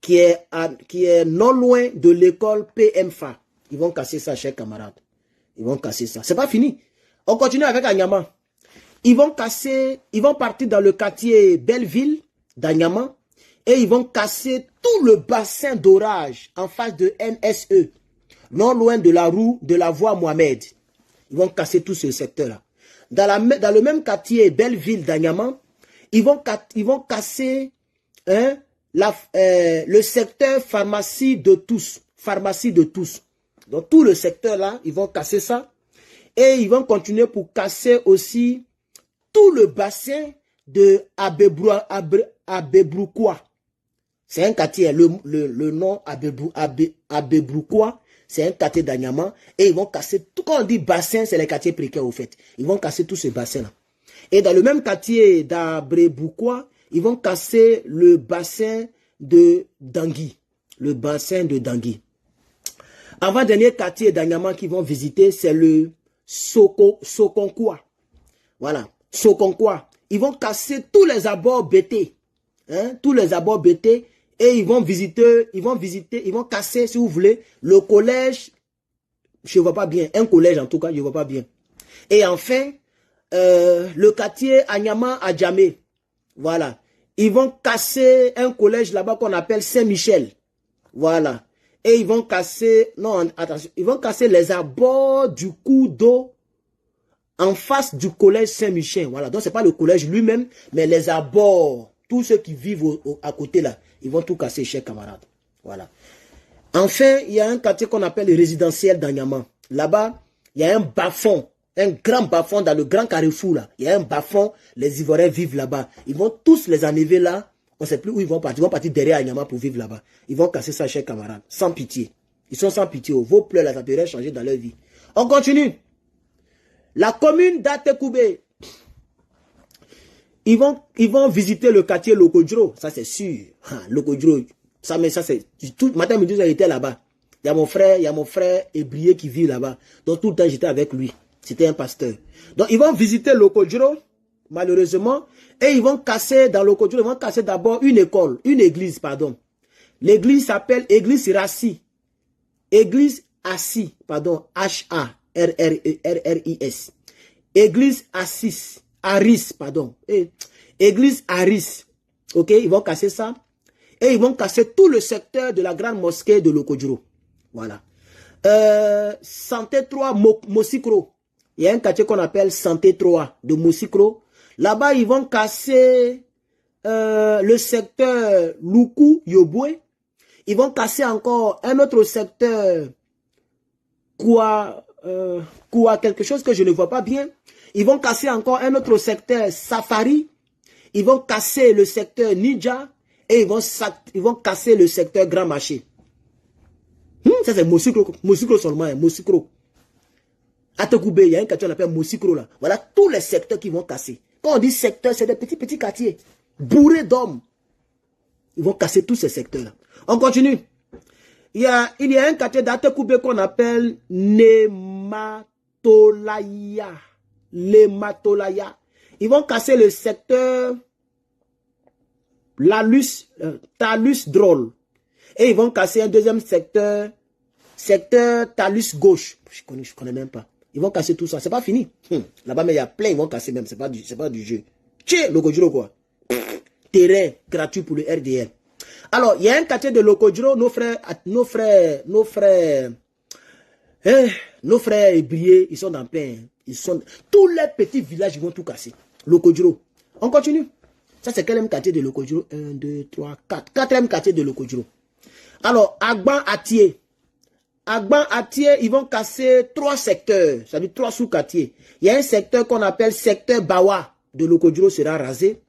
qui est non loin de l'école PMFA. Ils vont casser ça, chers camarades. Ils vont casser ça. C'est pas fini. On continue avec Anyama. Ils vont partir dans le quartier Belleville d'Anyama. Et ils vont casser tout le bassin d'orage en face de NSE, non loin de la voie Mohamed. Ils vont casser tout ce secteur-là. Dans le même quartier, Belleville d'Anyama, ils vont casser le secteur pharmacie de tous. Donc tout le secteur-là, ils vont casser ça. Et ils vont continuer pour casser aussi tout le bassin de Abebroukoua. C'est un quartier, le nom Abebroukoua, c'est un quartier d'Anyama. Et ils vont casser, tout quand on dit bassin, c'est les quartiers précaires au fait. Ils vont casser tous ces bassins-là. Et dans le même quartier d'Abebroukoua, ils vont casser le bassin de Dangui. Le bassin de Dangui. Avant-dernier quartier d'Anyama qu'ils vont visiter, c'est le Sokonkoua. Voilà, Sokonkoua. Ils vont casser tous les abords BT. Hein, tous les abords BT. Et ils vont casser, si vous voulez, le collège. Je ne vois pas bien. Un collège, en tout cas, je ne vois pas bien. Et enfin, le quartier Anyama Adjamé. Voilà. Ils vont casser un collège là-bas qu'on appelle Saint-Michel. Voilà. Et ils vont casser, non, attention, ils vont casser les abords du cours d'eau en face du collège Saint-Michel. Voilà. Donc, ce n'est pas le collège lui-même, mais les abords. Tous ceux qui vivent à côté là, ils vont tout casser, chers camarades. Voilà. Enfin, il y a un quartier qu'on appelle le résidentiel d'Anyama. Là-bas, il y a un bas-fond Un grand bas-fond dans le grand carrefour là. Il y a un bas-fond, les Ivoiriens vivent là-bas. Ils vont tous les enlever là. On ne sait plus où ils vont partir. Ils vont partir derrière Anyama pour vivre là-bas. Ils vont casser ça, chers camarades. Sans pitié. Ils sont sans pitié. Vos pleurs là, ça pourrait changer dans leur vie. On continue. La commune d'Atekoubé. Ils vont visiter le quartier Lokodjro. Ça, c'est sûr. Lokodjro. Ça, mais ça, c'est... Tout matin, midi, j'étais là-bas. Il y a mon frère Ébrié qui vit là-bas. Donc, tout le temps, j'étais avec lui. C'était un pasteur. Donc, ils vont visiter Lokodjro, malheureusement. Et ils vont casser, dans Lokodjro, ils vont casser d'abord une église, pardon. L'église s'appelle Église Rassi. Église Assis, pardon, H-A-R-R-I-S. Église Aris, pardon. Église Aris. Ok, ils vont casser ça. Et ils vont casser tout le secteur de la grande mosquée de Lokodjro. Voilà. Santé 3, Mosikro. Il y a un quartier qu'on appelle Santé 3 de Mosikro. Là-bas, ils vont casser le secteur Luku, Yobwe. Ils vont casser encore un autre secteur quoi quelque chose que je ne vois pas bien. Ils vont casser encore un autre secteur Safari. Ils vont casser le secteur Nidja. Et ils vont casser le secteur Grand Marché. Ça c'est Mosikro seulement, Mosikro. Atekoubé, il y a un quartier qu'on appelle Mosikro là. Voilà tous les secteurs qui vont casser. Quand on dit secteur, c'est des petits quartiers. Bourrés d'hommes. Ils vont casser tous ces secteurs-là. On continue. Il y a un quartier d'Atekoubé qu'on appelle Nematolaya. Lematolaya. Ils vont casser le secteur Talus Drôle. Et ils vont casser un deuxième secteur Talus Gauche. Je connais même pas. Ils vont casser tout ça. C'est pas fini. Là-bas, mais il y a plein, ils vont casser même. C'est pas du jeu. Tchè, Lokodjro quoi. Terrain gratuit pour le RDR. Alors, il y a un quartier de Lokodjro, nos frères ébriés, ils sont dans plein. Tous les petits villages, ils vont tout casser. Lokodjro. On continue. Ça, c'est quel quartier de Lokodjro? 1, 2, 3, 4. Quatrième quartier de Lokodjro. Alors, Agban Atié, ils vont casser 3 secteurs, c'est-à-dire 3 sous-quartiers. Il y a un secteur qu'on appelle secteur Bawa de Lokodjro sera rasé.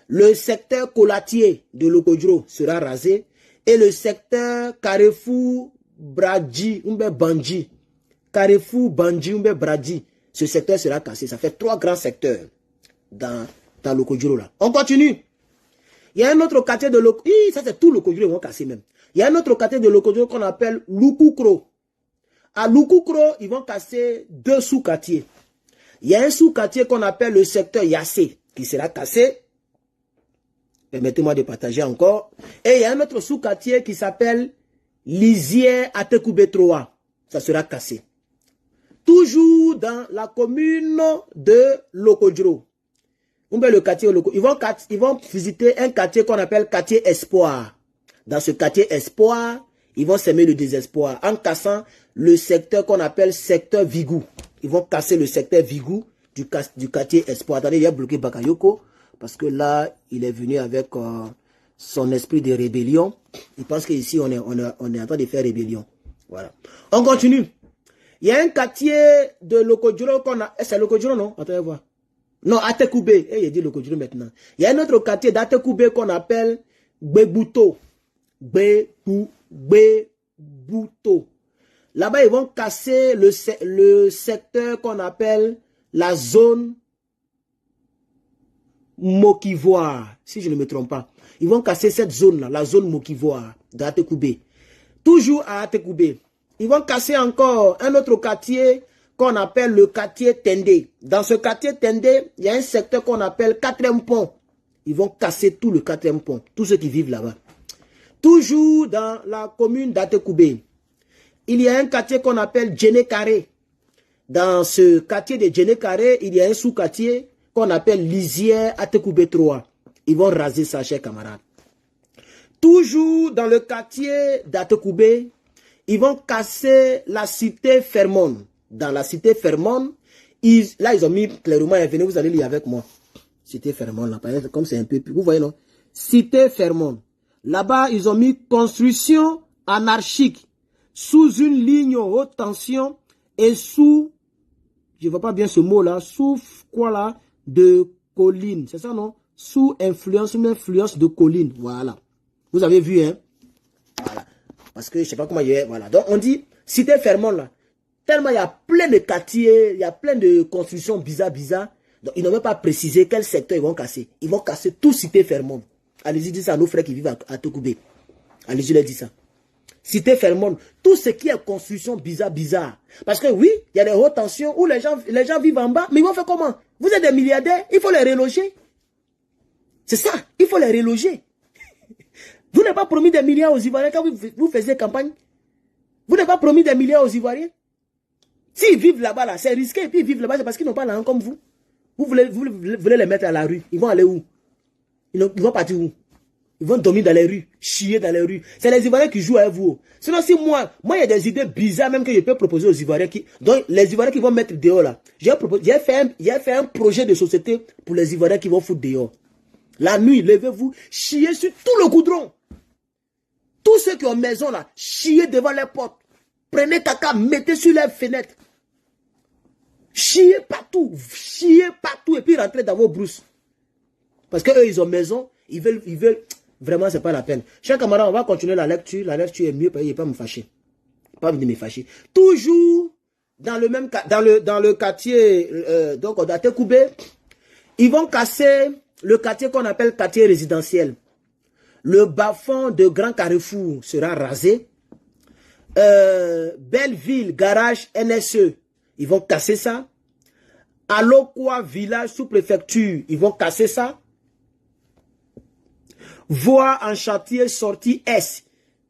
Le secteur Kolatier de Lokodjro sera rasé. Et le secteur Carrefour Bradji, Bandji. Carrefour Bandji, Bradji. Ce secteur sera cassé. Ça fait 3 grands secteurs dans Lokodjro là. On continue. Il y a un autre quartier de Lokodjro. Ça c'est tout Lokodjro, ils vont casser même. Il y a un autre quartier de Lokodjro qu'on appelle Lukukro. À Lukukro, ils vont casser 2 sous-quartiers. Il y a un sous-quartier qu'on appelle le secteur Yassé qui sera cassé. Permettez-moi de partager encore. Et il y a un autre sous-quartier qui s'appelle Lisière Atekoubé 3. Ça sera cassé. Toujours dans la commune de Lokodjro. Le quartier, ils vont visiter un quartier qu'on appelle quartier Espoir. Dans ce quartier Espoir, ils vont s'aimer le désespoir en cassant le secteur qu'on appelle secteur Vigou. Ils vont casser le secteur Vigou du quartier Espoir. Attendez, il y a bloqué Bakayoko parce que là, il est venu avec son esprit de rébellion. Il pense qu'ici, on est en train de faire rébellion. Voilà. On continue. Il y a un quartier de Lokodjro qu'on a... C'est Lokodjro, non? Attendez voir. Non, Atekoubé. Il dit Lokodjro maintenant. Il y a un autre quartier d'Atekoubé qu'on appelle Gbebouto. Gbebouto. Là-bas, ils vont casser le secteur qu'on appelle la zone Mokivoire, si je ne me trompe pas. Ils vont casser cette zone-là, la zone Mokivoire d'Atekoubé. Toujours à Atekoubé. Ils vont casser encore un autre quartier qu'on appelle le quartier Tendé. Dans ce quartier Tendé, il y a un secteur qu'on appelle 4e pont. Ils vont casser tout le 4e pont, tous ceux qui vivent là-bas. Toujours dans la commune d'Atekoubé, il y a un quartier qu'on appelle Djené-Carré. Dans ce quartier de Djené-Carré, il y a un sous-quartier qu'on appelle Lisière Atekoubé 3. Ils vont raser ça, chers camarades. Toujours dans le quartier d'Atekoubé, ils vont casser la cité Fermone. Dans la cité Fermone, ils ont mis clairement, venez, vous allez lire avec moi. Cité Fermone, là, comme c'est un peu plus, vous voyez, non? Cité Fermone. Là-bas, ils ont mis construction anarchique sous une ligne haute tension et sous je ne vois pas bien ce mot-là, sous quoi là, de colline, c'est ça non? Sous influence, une influence de colline, voilà. Vous avez vu, hein? Voilà. Parce que je ne sais pas comment il est, voilà. Donc on dit, cité Fermont là, tellement il y a plein de quartiers, il y a plein de constructions bizarres. Donc ils n'ont même pas précisé quel secteur ils vont casser. Ils vont casser tout cité Fermont. Allez-y, dites ça à nos frères qui vivent à Tokoubé. Allez-y, leur dites ça. Cité Fermont, tout ce qui est construction bizarre. Parce que oui, il y a des hautes tensions où les gens vivent en bas, mais ils vont faire comment? Vous êtes des milliardaires, il faut les reloger. C'est ça, il faut les reloger. Vous n'avez pas promis des milliards aux Ivoiriens quand vous faisiez campagne? Vous n'avez pas promis des milliards aux Ivoiriens? S'ils vivent là-bas, là, c'est risqué, et puis ils vivent là-bas, c'est parce qu'ils n'ont pas l'argent comme vous. Vous voulez les mettre à la rue. Ils vont aller où? Ils vont partir où? Ils vont dormir dans les rues, chier dans les rues. C'est les Ivoiriens qui jouent avec vous. Sinon, si moi, il y a des idées bizarres même que je peux proposer aux Ivoiriens. Donc, les Ivoiriens qui vont mettre dehors là. J'ai fait un projet de société pour les Ivoiriens qui vont foutre dehors. La nuit, levez-vous, chiez sur tout le goudron. Tous ceux qui ont maison là, chiez devant les portes. Prenez caca, mettez sur les fenêtres. Chiez partout et puis rentrez dans vos brousses. Parce qu'eux, ils ont maison, ils veulent, vraiment, c'est pas la peine. Chers camarades, on va continuer la lecture. La lecture est mieux, il ne pas me fâcher. Pas venir me fâcher. Toujours dans le même dans le quartier, donc à Tokoubé, ils vont casser le quartier qu'on appelle quartier résidentiel. Le bas-fond de Grand Carrefour sera rasé. Belleville, garage NSE, ils vont casser ça. Alokwa, village sous-préfecture, ils vont casser ça. Voie en chantier, sortie S.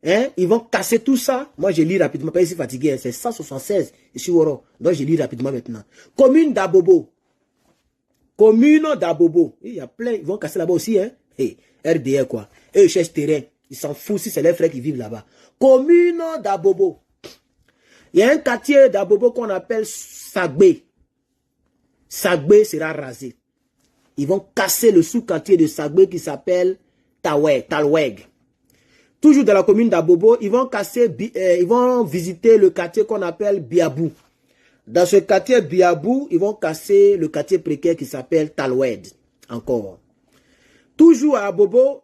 Hein? Ils vont casser tout ça. Moi, je lis rapidement. Pas ici fatigué. Hein? C'est 176 ici au donc, je lis rapidement maintenant. Commune d'Abobo. Commune d'Abobo. Il y a plein. Ils vont casser là-bas aussi. Hein? Hey, RDR quoi. Eux, ils cherchent terrain. Ils s'en foutent si c'est les frères qui vivent là-bas. Commune d'Abobo. Il y a un quartier d'Abobo qu'on appelle Sagbé. Sagbé sera rasé. Ils vont casser le sous-quartier de Sagbé qui s'appelle Talweg. Toujours dans la commune d'Abobo, ils vont visiter le quartier qu'on appelle Biabou. Dans ce quartier Biabou, ils vont casser le quartier précaire qui s'appelle Talweg. Encore. Toujours à Abobo,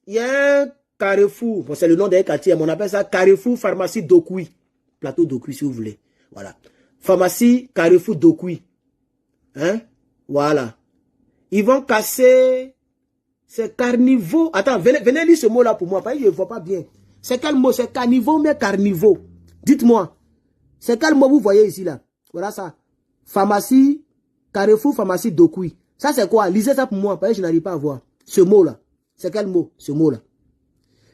il y a un carrefour. Bon, c'est le nom d'un quartier, mais on appelle ça Carrefour Pharmacie Dokui. Plateau Dokui, si vous voulez. Voilà. Pharmacie Carrefour Dokui. Hein? Voilà. Ils vont casser... C'est carnivore. Attends, venez lire ce mot-là pour moi, parce que je ne vois pas bien. C'est quel mot? C'est carnivore, mais carnivore. Dites-moi. C'est quel mot vous voyez ici, là? Voilà ça. Pharmacie, Carrefour, pharmacie Dokui. Ça, c'est quoi? Lisez ça pour moi, parce que je n'arrive pas à voir. Ce mot-là. C'est quel mot? Ce mot-là.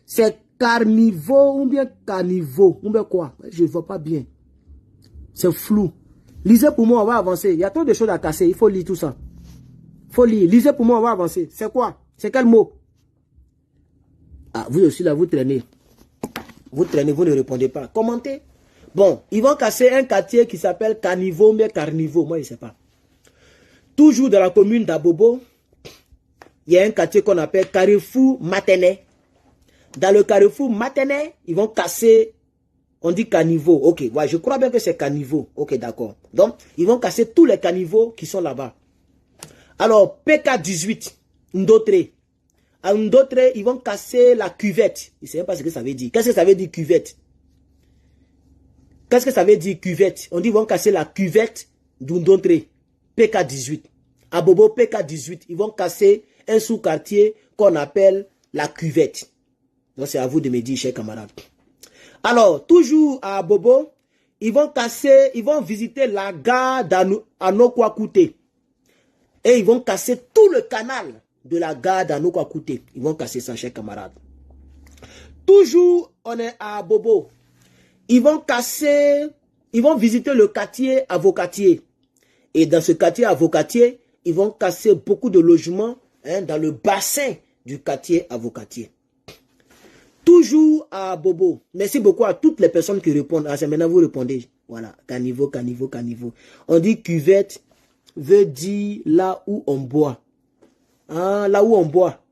C'est carnivore ou bien carnivore. Ou bien quoi? Je ne vois pas bien. C'est flou. Lisez pour moi, on va avancer. Il y a trop de choses à casser. Il faut lire tout ça. Il faut lire. Lisez pour moi, on va avancer. C'est quoi? C'est quel mot? Ah, vous aussi là, vous traînez. Vous traînez, vous ne répondez pas. Commentez. Bon, ils vont casser un quartier qui s'appelle Carniveau, mais Carniveau. Moi, je ne sais pas. Toujours dans la commune d'Abobo, il y a un quartier qu'on appelle Carrefour Matenay. Dans le Carrefour Matenay, ils vont casser, on dit caniveau. Ok, ouais, je crois bien que c'est caniveau. Ok, d'accord. Donc, ils vont casser tous les caniveaux qui sont là-bas. Alors, PK18, Ndotre. À Ndotre, ils vont casser la cuvette. Je ne sais même pas ce que ça veut dire. Qu'est-ce que ça veut dire cuvette? Qu'est-ce que ça veut dire cuvette? On dit ils vont casser la cuvette d'Ndotre. PK18. À Bobo, PK18, ils vont casser un sous-quartier qu'on appelle la cuvette. Donc, c'est à vous de me dire, chers camarades. Alors, toujours à Bobo, ils vont visiter la gare d'Anokwakouté. Et ils vont casser tout le canal de la gare d'Anokwakouté. Ils vont casser ça, chers camarades. Toujours, on est à Bobo. Ils vont visiter le quartier Avocatier. Et dans ce quartier Avocatier, ils vont casser beaucoup de logements dans le bassin du quartier Avocatier. Toujours à Bobo. Merci beaucoup à toutes les personnes qui répondent. Ah, c'est maintenant vous répondez. Voilà, caniveau, caniveau, caniveau. On dit cuvette veut dire là où on boit. Ah, là où on boit.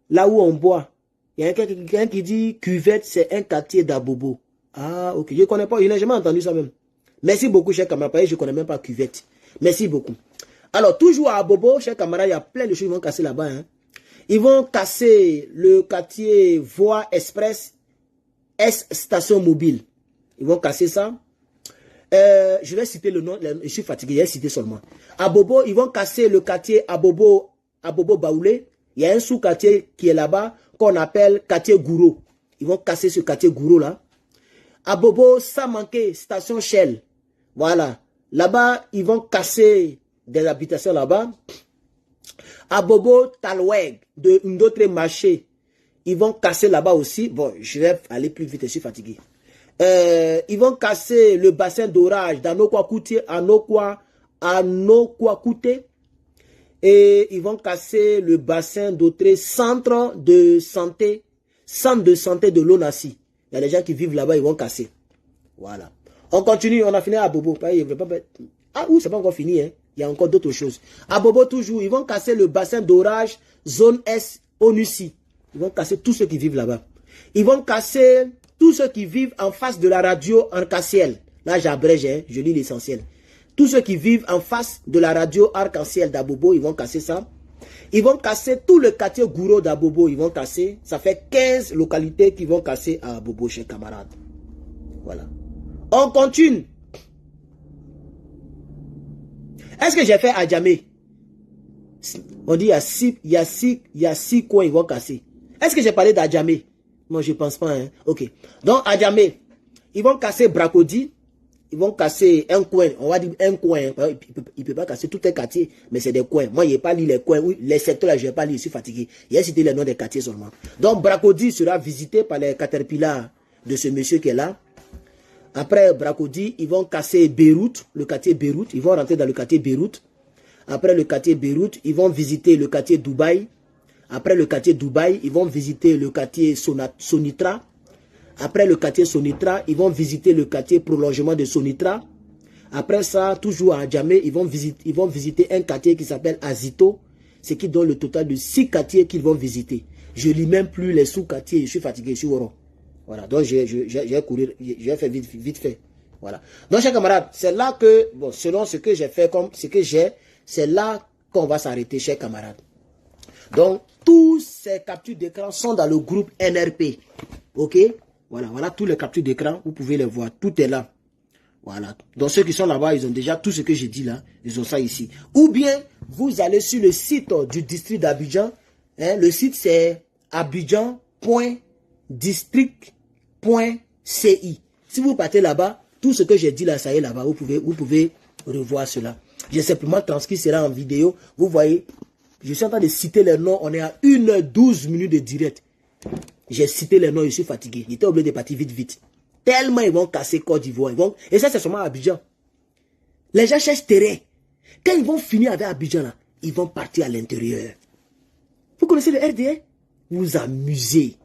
Là où on boit. Il y a quelqu'un qui dit cuvette, c'est un quartier d'Abobo. Ah, ok. Je ne connais pas, je n'ai jamais entendu ça même. Merci beaucoup, chers camarades. Je ne connais même pas Cuvette. Merci beaucoup. Alors, toujours à Abobo, chers camarades, il y a plein de choses qui vont casser là-bas. Hein. Ils vont casser le quartier Voie Express, S-Station Mobile. Ils vont casser ça. Je vais citer le nom, je suis fatigué, je vais citer seulement. À Bobo, ils vont casser le quartier Abobo Baoulé. Il y a un sous-quartier qui est là-bas, qu'on appelle quartier Gouro. Ils vont casser ce quartier Gouro là. À Bobo, ça manquait, station Shell. Voilà. Là-bas, ils vont casser des habitations là-bas. À Bobo, Talweg, d'autres marchés. Ils vont casser là-bas aussi. Bon, je vais aller plus vite, je suis fatigué. Ils vont casser le bassin d'orage d'Anokwa-Kouté, Anokwa-Kouté. Et ils vont casser le bassin d'autres centre de santé de l'ONASI. Il y a des gens qui vivent là-bas, ils vont casser. Voilà. On continue, on a fini à Bobo. Ah oui, c'est pas encore fini, hein. Il y a encore d'autres choses. À Bobo toujours, ils vont casser le bassin d'orage, zone S, ONUSI. Ils vont casser tous ceux qui vivent là-bas. Ils vont casser tous ceux qui vivent en face de la radio Arc-en-Ciel. Là, j'abrège, hein, je lis l'essentiel. Tous ceux qui vivent en face de la radio Arc-en-Ciel d'Abobo, ils vont casser ça. Ils vont casser tout le quartier Gouro d'Abobo, ils vont casser. Ça fait 15 localités qui vont casser à Abobo, chers camarades. Voilà. On continue. Est-ce que j'ai fait à Djamé? On dit il y a six coins ils vont casser. Est-ce que j'ai parlé d'Adjamé? Moi, je ne pense pas. Hein? Ok. Donc, Adjamé, ils vont casser Bracodi. Ils vont casser un coin. On va dire un coin. Il ne peut pas casser tout un quartier, mais c'est des coins. Moi, je n'ai pas lu les coins. Oui, les secteurs, là, je n'ai pas lu. Je suis fatigué. Il a cité les noms des quartiers seulement. Donc, Bracodi sera visité par les caterpillars de ce monsieur qui est là. Après Bracodi, ils vont casser Beyrouth, le quartier Beyrouth. Ils vont rentrer dans le quartier Beyrouth. Après le quartier Beyrouth, ils vont visiter le quartier Dubaï. Après le quartier Dubaï, ils vont visiter le quartier Sonitra. Après le quartier Sonitra, ils vont visiter le quartier prolongement de Sonitra. Après ça, toujours à Djamé, ils vont visiter un quartier qui s'appelle Azito. Ce qui donne le total de 6 quartiers qu'ils vont visiter. Je ne lis même plus les sous-quartiers. Je suis fatigué, je suis oron. Voilà, donc je vais courir, je vais faire vite fait. Voilà. Donc, chers camarades, c'est là que, bon, selon ce que j'ai fait, comme ce que j'ai, c'est là qu'on va s'arrêter, chers camarades. Donc, tous ces captures d'écran sont dans le groupe NRP. Ok? Voilà, tous les captures d'écran, vous pouvez les voir. Tout est là. Voilà. Donc, ceux qui sont là-bas, ils ont déjà tout ce que j'ai dit là. Ils ont ça ici. Ou bien, vous allez sur le site du district d'Abidjan. Hein, le site, c'est abidjan.district.ci. Si vous partez là-bas, tout ce que j'ai dit là, ça y est là-bas. Vous pouvez revoir cela. J'ai simplement transcrit cela en vidéo. Vous voyez, je suis en train de citer les noms. On est à 1h12 minutes de direct. J'ai cité les noms, je suis fatigué. J'étais obligé de partir vite. Tellement ils vont casser Côte d'Ivoire. Et ça, c'est seulement à Abidjan. Les gens cherchent terrain. Quand ils vont finir avec Abidjan, là, ils vont partir à l'intérieur. Vous connaissez le RDA? Vous vous amusez.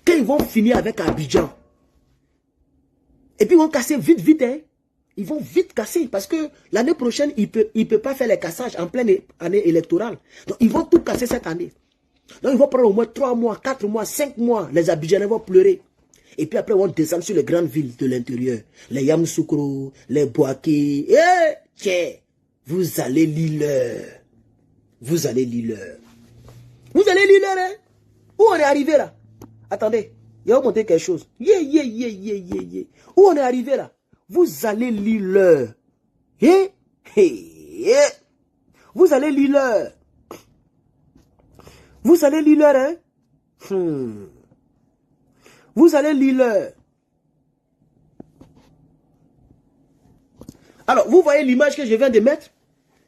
Quand ils vont finir avec Abidjan, et puis ils vont casser vite, hein. Ils vont vite casser parce que l'année prochaine, il peut pas faire les cassages en pleine année électorale. Donc, ils vont tout casser cette année. Donc, ils vont prendre au moins 3 mois, 4 mois, 5 mois. Les Abidjanais vont pleurer. Et puis après, ils vont descendre sur les grandes villes de l'intérieur. Les Yamoussoukro, les Boaké. Tiens, vous allez lire. Vous allez lire, hein? Où on est arrivé là? Attendez, il va vous montrer quelque chose. Où on est arrivé là? Vous allez lire. Vous allez lire. Vous allez lire, hein? Vous allez lire. Alors, vous voyez l'image que je viens de mettre?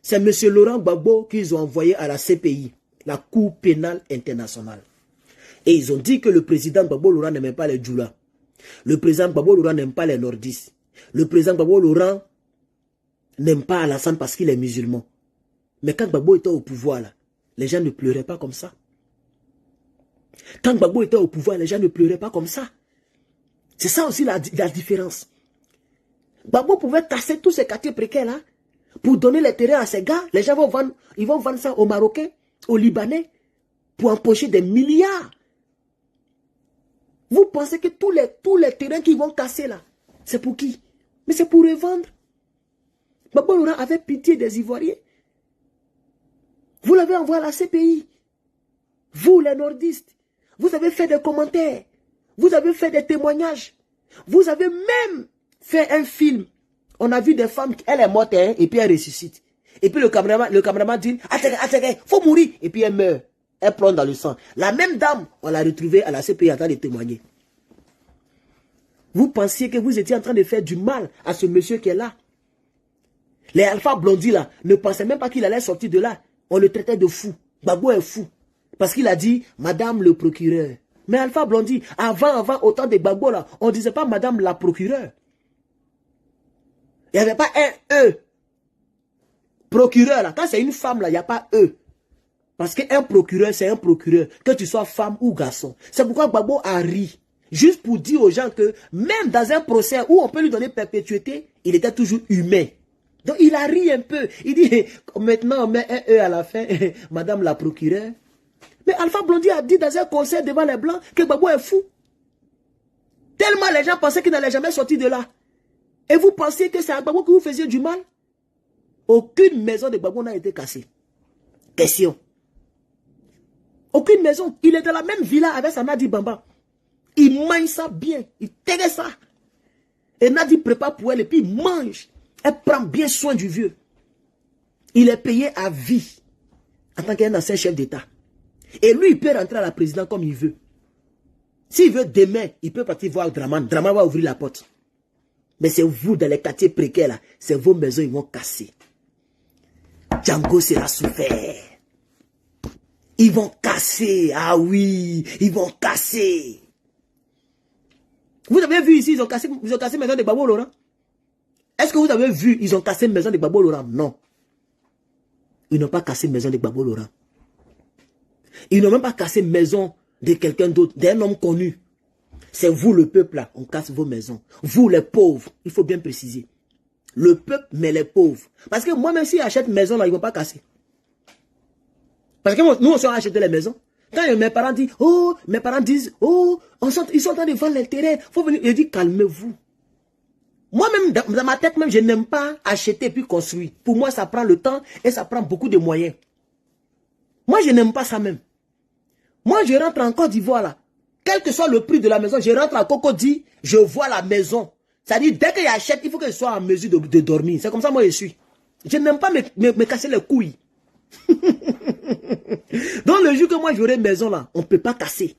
C'est M. Laurent Gbagbo qu'ils ont envoyé à la CPI, la Cour pénale internationale. Et ils ont dit que le président Gbagbo Laurent n'aime pas les Djoula. Le président Gbagbo Laurent n'aime pas les nordistes. Le président Gbagbo Laurent n'aime pas Alassane parce qu'il est musulman. Mais quand Gbagbo était au pouvoir, là, les gens ne pleuraient pas comme ça. Quand Gbagbo était au pouvoir, les gens ne pleuraient pas comme ça. C'est ça aussi la différence. Gbagbo pouvait casser tous ces quartiers précaires là pour donner les terrains à ces gars. Les gens vont vendre, ils vont vendre ça aux Marocains, aux Libanais, pour empocher des milliards. Vous pensez que tous les terrains qu'ils vont casser là, c'est pour qui? Mais c'est pour revendre. Gbagbo Laurent avait pitié des Ivoiriens. Vous l'avez envoyé à la CPI. Vous, les nordistes, vous avez fait des commentaires. Vous avez fait des témoignages. Vous avez même fait un film. On a vu des femmes, elle est morte, hein, et puis elle ressuscite. Et puis le caméraman dit, attendez, faut mourir. Et puis elle meurt. Elle plonge dans le sang. La même dame, on l'a retrouvée à la CPI en train de témoigner. Vous pensiez que vous étiez en train de faire du mal à ce monsieur qui est là. Les Alpha Blondy là, ne pensaient même pas qu'il allait sortir de là. On le traitait de fou. Gbagbo est fou. Parce qu'il a dit, Madame le procureur. Mais Alpha Blondy, avant, autant de Gbagbo là, on ne disait pas Madame la procureure. Il n'y avait pas un E. Procureur là, quand c'est une femme là, il n'y a pas E. Parce qu'un procureur, c'est un procureur. Que tu sois femme ou garçon. C'est pourquoi Gbagbo a ri. Juste pour dire aux gens que même dans un procès où on peut lui donner perpétuité, il était toujours humain. Donc il a ri un peu. Il dit, maintenant on met un E à la fin, Madame la procureure. Mais Alpha Blondy a dit dans un concert devant les Blancs que Gbagbo est fou. Tellement les gens pensaient qu'il n'allait jamais sortir de là. Et vous pensiez que c'est à Gbagbo que vous faisiez du mal? Aucune maison de Gbagbo n'a été cassée. Question. Aucune maison. Il est dans la même villa avec sa Nadi Bamba. Il mange ça bien. Il terre ça. Et Nadi prépare pour elle et puis il mange. Elle prend bien soin du vieux. Il est payé à vie en tant qu'un ancien chef d'État. Et lui, il peut rentrer à la présidence comme il veut. S'il veut demain, il peut partir voir Draman. Draman va ouvrir la porte. Mais c'est vous, dans les quartiers précaires, là, c'est vos maisons, ils vont casser. Django sera souffert. Ils vont casser. Ah oui, ils vont casser. Vous avez vu ici, ils ont cassé maison de Gbagbo Laurent. Est-ce que vous avez vu, ils ont cassé maison de Gbagbo Laurent? Non. Ils n'ont pas cassé maison de Gbagbo Laurent. Ils n'ont même pas cassé maison de quelqu'un d'autre, d'un homme connu. C'est vous le peuple là, on casse vos maisons. Vous les pauvres, il faut bien préciser. Le peuple, mais les pauvres. Parce que moi même si j'achète maison là, ils ne vont pas casser. Parce que nous on s'est acheté les maisons. Quand mes parents disent, oh, ils sont en train de vendre les terrains, faut venir. Je dis, calmez-vous. Moi-même, dans ma tête même, je n'aime pas acheter puis construire. Pour moi, ça prend le temps et ça prend beaucoup de moyens. Moi, je n'aime pas ça même. Moi, je rentre en Côte d'Ivoire là. Quel que soit le prix de la maison, je rentre à Cocody, je vois la maison. C'est-à-dire, dès que j'achète, il faut que je sois en mesure de dormir. C'est comme ça, moi, je suis. Je n'aime pas me casser les couilles. Donc, le jour que moi, j'aurai une maison là, on ne peut pas casser.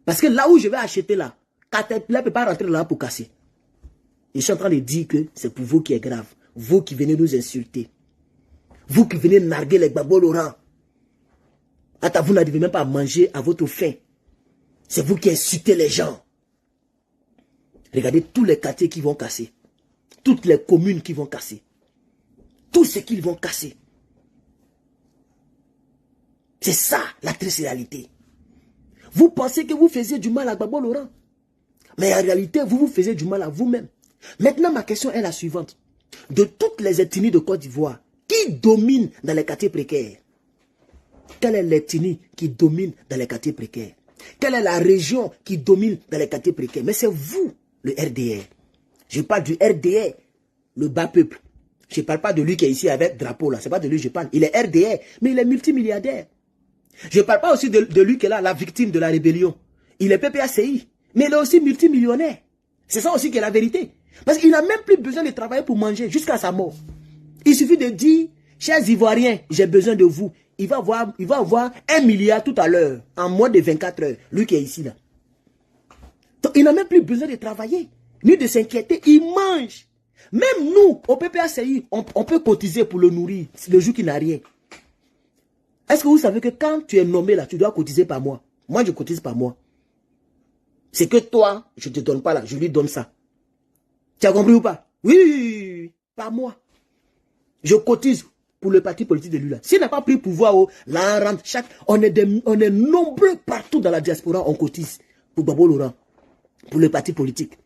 Parce que là où je vais acheter là, Caterpillar ne peut pas rentrer là pour casser. Et je suis en train de dire que c'est pour vous qui est grave. Vous qui venez nous insulter. Vous qui venez narguer les Gbagbo Laurent. Attends, vous n'arrivez même pas à manger à votre faim. C'est vous qui insultez les gens. Regardez tous les quartiers qui vont casser. Toutes les communes qui vont casser. Tout ce qu'ils vont casser. C'est ça la triste réalité. Vous pensez que vous faisiez du mal à Gbagbo Laurent. Mais en réalité, vous vous faisiez du mal à vous-même. Maintenant, ma question est la suivante. De toutes les ethnies de Côte d'Ivoire, qui domine dans les quartiers précaires? Quelle est l'ethnie qui domine dans les quartiers précaires? Quelle est la région qui domine dans les quartiers précaires? Mais c'est vous, le RDR. Je parle du RDR, le bas peuple. Je ne parle pas de lui qui est ici avec drapeau là. Ce n'est pas de lui que je parle. Il est RDR, mais il est multimilliardaire. Je ne parle pas aussi de lui qui est là, la victime de la rébellion. Il est PPACI, mais il est aussi multimillionnaire. C'est ça aussi qui est la vérité. Parce qu'il n'a même plus besoin de travailler pour manger jusqu'à sa mort. Il suffit de dire, chers Ivoiriens, j'ai besoin de vous. Il va avoir 1 milliard tout à l'heure, en moins de 24 heures, lui qui est ici là. Donc il n'a même plus besoin de travailler, ni de s'inquiéter, il mange. Même nous, au PPACI, on peut cotiser pour le nourrir, le jour qu'il n'a rien. Est-ce que vous savez que quand tu es nommé là, tu dois cotiser par mois? Moi, je cotise par mois. C'est que toi, je ne te donne pas là, je lui donne ça. Tu as compris ou pas? Oui, par mois. Je cotise pour le parti politique de lui là. S'il n'a pas pris pouvoir, là, on rentre on est nombreux partout dans la diaspora, on cotise pour Gbagbo Laurent, pour le parti politique.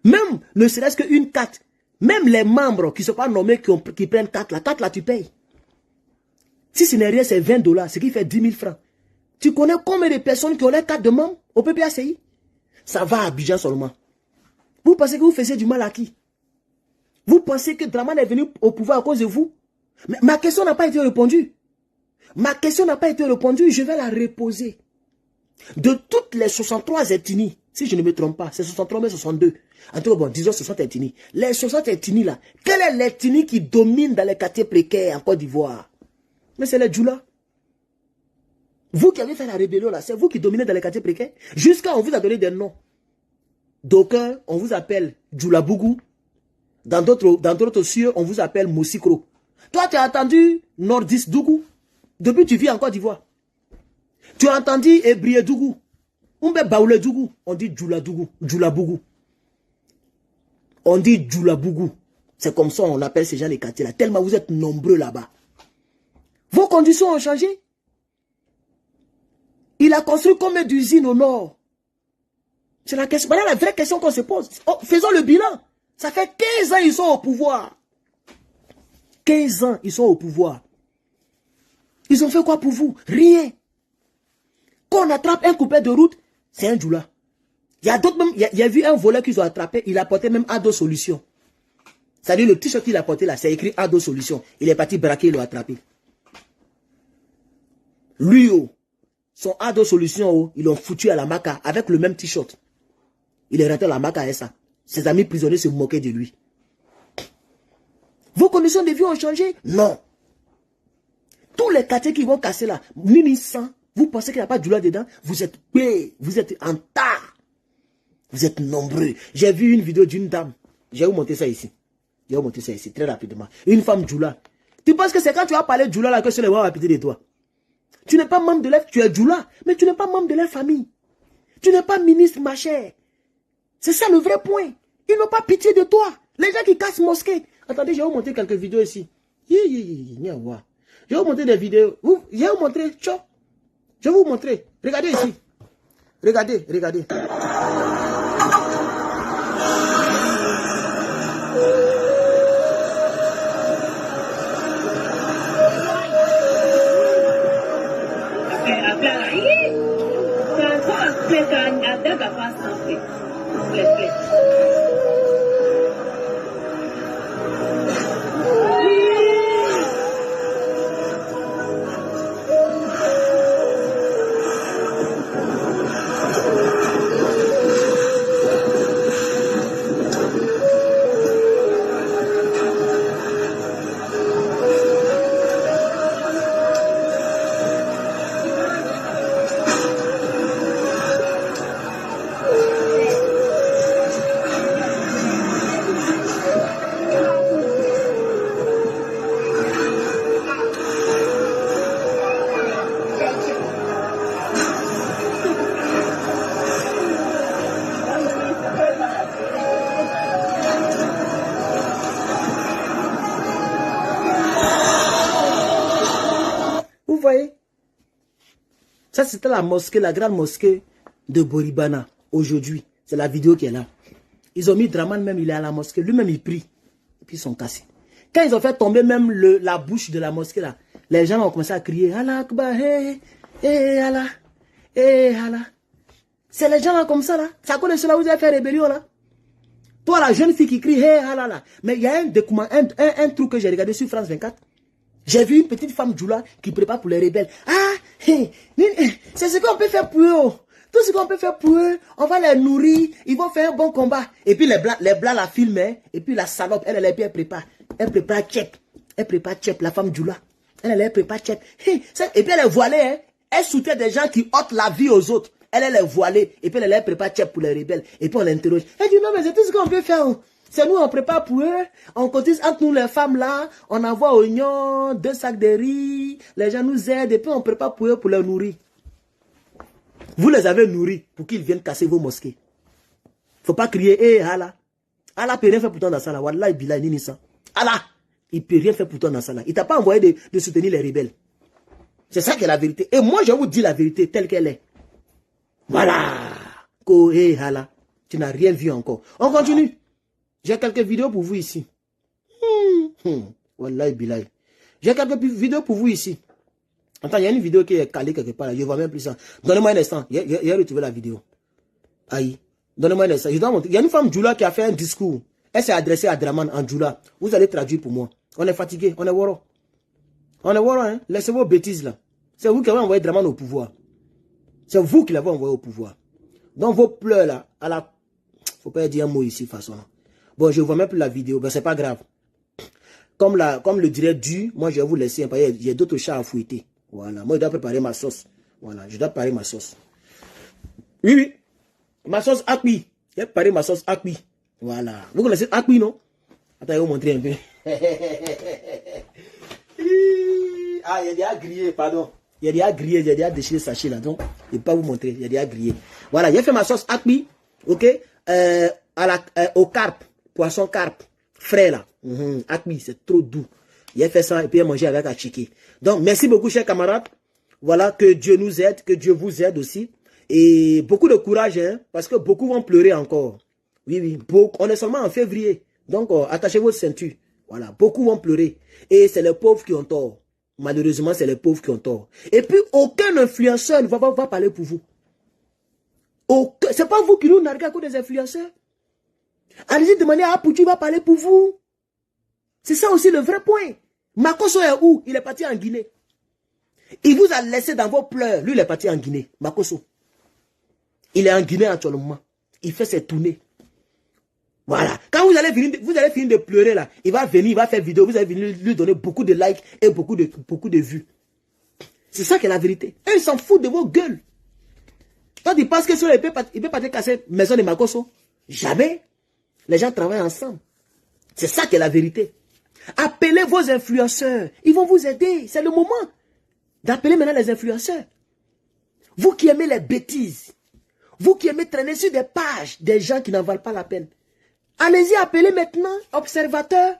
Même, ne serait-ce qu'une carte, même les membres qui ne sont pas nommés, qui prennent carte là, tu payes. Si ce n'est rien, c'est 20 $, ce qui fait 10 000 francs. Tu connais combien de personnes qui ont les cartes de membres au PPACI? Ça va à Abidjan seulement. Vous pensez que vous faisiez du mal à qui? Vous pensez que Draman est venu au pouvoir à cause de vous? Mais ma question n'a pas été répondue. Ma question n'a pas été répondue, je vais la reposer. De toutes les 63 ethnies, si je ne me trompe pas, c'est 63 mais 62. En tout cas, bon, disons 60 ethnies. Les 60 ethnies là, quelle est l'ethnie qui domine dans les quartiers précaires en Côte d'Ivoire? Mais c'est les Djoula. Vous qui avez fait la rébellion là, c'est vous qui dominez dans les quartiers précaires. Jusqu'à on vous a donné des noms. D'aucuns, on vous appelle Djoula Bougou. Dans d'autres cieux, on vous appelle Moussikro. Toi, tu as entendu Nordis Dougou. Depuis tu vis en Côte d'Ivoire. Tu as entendu Ebrié Dougou. Oumbe Baoulé Dougou. On dit Djoula Dougou. Djoula Bougou. On dit Djoula Bougou. C'est comme ça on appelle ces gens les quartiers là. Tellement vous êtes nombreux là-bas. Vos conditions ont changé. Il a construit combien d'usines au nord? C'est la question. Voilà la vraie question qu'on se pose. Oh, faisons le bilan. Ça fait 15 ans ils sont au pouvoir. 15 ans ils sont au pouvoir. Ils ont fait quoi pour vous? Rien. Quand on attrape un coupé de route, c'est un Djoula. Il y a d'autres même, il y a vu un voleur qu'ils ont attrapé, il a porté même Ado Solution. C'est-à-dire le t-shirt qu'il a porté là, c'est écrit Ado Solution. Il est parti braquer, il l'a attrapé. Lui, oh, son Ado Solution, oh, ils l'ont foutu à la Maca avec le même t-shirt. Il est rentré à la Maca avec ça. Ses amis prisonniers se moquaient de lui. Vos conditions de vie ont changé? Non. Tous les quartiers qui vont casser là, Mini 100, vous pensez qu'il n'y a pas de Djoula dedans? Vous êtes payés, vous êtes en tas. Vous êtes nombreux. J'ai vu une vidéo d'une dame. Je vais vous montrer ça ici. Je vais vous montrer ça ici, très rapidement. Une femme Djoula. Tu penses que c'est quand tu vas parler de Djoula là que ce les gens vont pitié de toi? Tu n'es pas membre de leur... Tu es Djoula, mais tu n'es pas membre de leur famille. Tu n'es pas ministre, ma chère. C'est ça le vrai point. Ils n'ont pas pitié de toi. Les gens qui cassent mosquée. Attendez, je vais vous montrer quelques vidéos ici. Je vais vous montrer des vidéos. Je vais vous montrer. Je vais vous montrer. Regardez ici. Regardez, regardez. Ça, c'était la mosquée, la grande mosquée de Boribana, aujourd'hui. C'est la vidéo qui est là. Ils ont mis Draman même, il est à la mosquée. Lui-même, il prie. Et puis, ils sont cassés. Quand ils ont fait tomber même la bouche de la mosquée, là, les gens ont commencé à crier, Allah Akbar, Allah, Allah. C'est les gens là comme ça, là. C'est à cause de cela que vous avez fait rébellion, là. Toi, la jeune fille qui crie, Allah, là. Mais il y a un truc que j'ai regardé sur France 24. J'ai vu une petite femme Djoula qui prépare pour les rebelles. Ah, c'est ce qu'on peut faire pour eux. Tout ce qu'on peut faire pour eux, on va les nourrir, ils vont faire un bon combat. Et puis les blancs la filment, hein, et puis la salope, elle prépare. Elle prépare Tchep. Elle prépare Tchep, la femme Djoula. Elle prépare Tchep. Et puis elle est voilée, hein. Elle soutient des gens qui ôtent la vie aux autres. Elle est voilée. Et puis elle prépare Tchep pour les rebelles. Et puis on l'interroge. Elle dit non, mais c'est tout ce qu'on peut faire. C'est nous, on prépare pour eux, on cotise entre nous les femmes là, on envoie oignons, 2 sacs de riz, les gens nous aident et puis on prépare pour eux pour les nourrir. Vous les avez nourris pour qu'ils viennent casser vos mosquées. Faut pas crier, Allah. Allah peut rien faire pour toi dans ça là. Wallah, Bilal, ni ça. Allah, il peut rien faire pour toi dans ça là. Il t'a pas envoyé de soutenir les rebelles. C'est ça qui est la vérité. Et moi, je vous dis la vérité telle qu'elle est. Voilà. Allah, tu n'as rien vu encore. On continue. J'ai quelques vidéos pour vous ici. Wallahi Bilal. J'ai quelques vidéos pour vous ici. Attends, il y a une vidéo qui est calée quelque part là. Je vois même plus ça. Donnez-moi un instant. J'ai retrouvé la vidéo. Aïe. Donnez-moi un instant. Je dois montrer. Il y a une femme Djoula qui a fait un discours. Elle s'est adressée à Draman en Djoula. Vous allez traduire pour moi. On est fatigué, on est woro. On est woro, hein. Laissez vos bêtises là. C'est vous qui avez envoyé Draman au pouvoir. C'est vous qui l'avez envoyé au pouvoir. Donc vos pleurs là, à la... Faut pas dire un mot ici, de toute façon. Bon, je ne vois même plus la vidéo, ben c'est pas grave. Comme le dirait Du, moi je vais vous laisser, il y a d'autres chats à fouetter. Voilà, moi je dois préparer ma sauce. Voilà, je dois préparer ma sauce. Oui, oui. Ma sauce Akbi. J'ai préparé ma sauce Akbi. Voilà. Vous connaissez Akbi, non? Attends, je vais vous montrer un peu. Ah, il y a déjà grillé, pardon. Il y a déjà grillé, il y a déjà déchiré le sachet là. Donc, je ne vais pas vous montrer. Il y a déjà grillé. Voilà, j'ai fait ma sauce Akbi. Ok? Au carpe. Poisson carpe. Frais là. Akbi, c'est trop doux. J'ai fait ça et puis j'ai mangé avec Achiki. Donc, merci beaucoup, chers camarades. Voilà, que Dieu nous aide, que Dieu vous aide aussi. Et beaucoup de courage, hein, parce que beaucoup vont pleurer encore. Oui, oui, on est seulement en février. Donc, attachez votre ceinture. Voilà, beaucoup vont pleurer. Et c'est les pauvres qui ont tort. Malheureusement, c'est les pauvres qui ont tort. Et puis, aucun influenceur ne va parler pour vous. C'est pas vous qui nous narguez à cause des influenceurs. Allez-y demander à Poutu, il va parler pour vous. C'est ça aussi le vrai point. Makosso est où? Il est parti en Guinée. Il vous a laissé dans vos pleurs. Lui, il est parti en Guinée. Makosso. Il est en Guinée actuellement. Il fait ses tournées. Voilà. Quand vous allez finir de pleurer là, il va venir, il va faire vidéo. Vous allez venir lui donner beaucoup de likes et beaucoup de vues. C'est ça qui est la vérité. Et il s'en fout de vos gueules. Quand il pense que sur il peut pas casser la maison de Makosso. Jamais. Les gens travaillent ensemble. C'est ça qui est la vérité. Appelez vos influenceurs. Ils vont vous aider. C'est le moment d'appeler maintenant les influenceurs. Vous qui aimez les bêtises. Vous qui aimez traîner sur des pages des gens qui n'en valent pas la peine. Allez-y, appelez maintenant Observateur.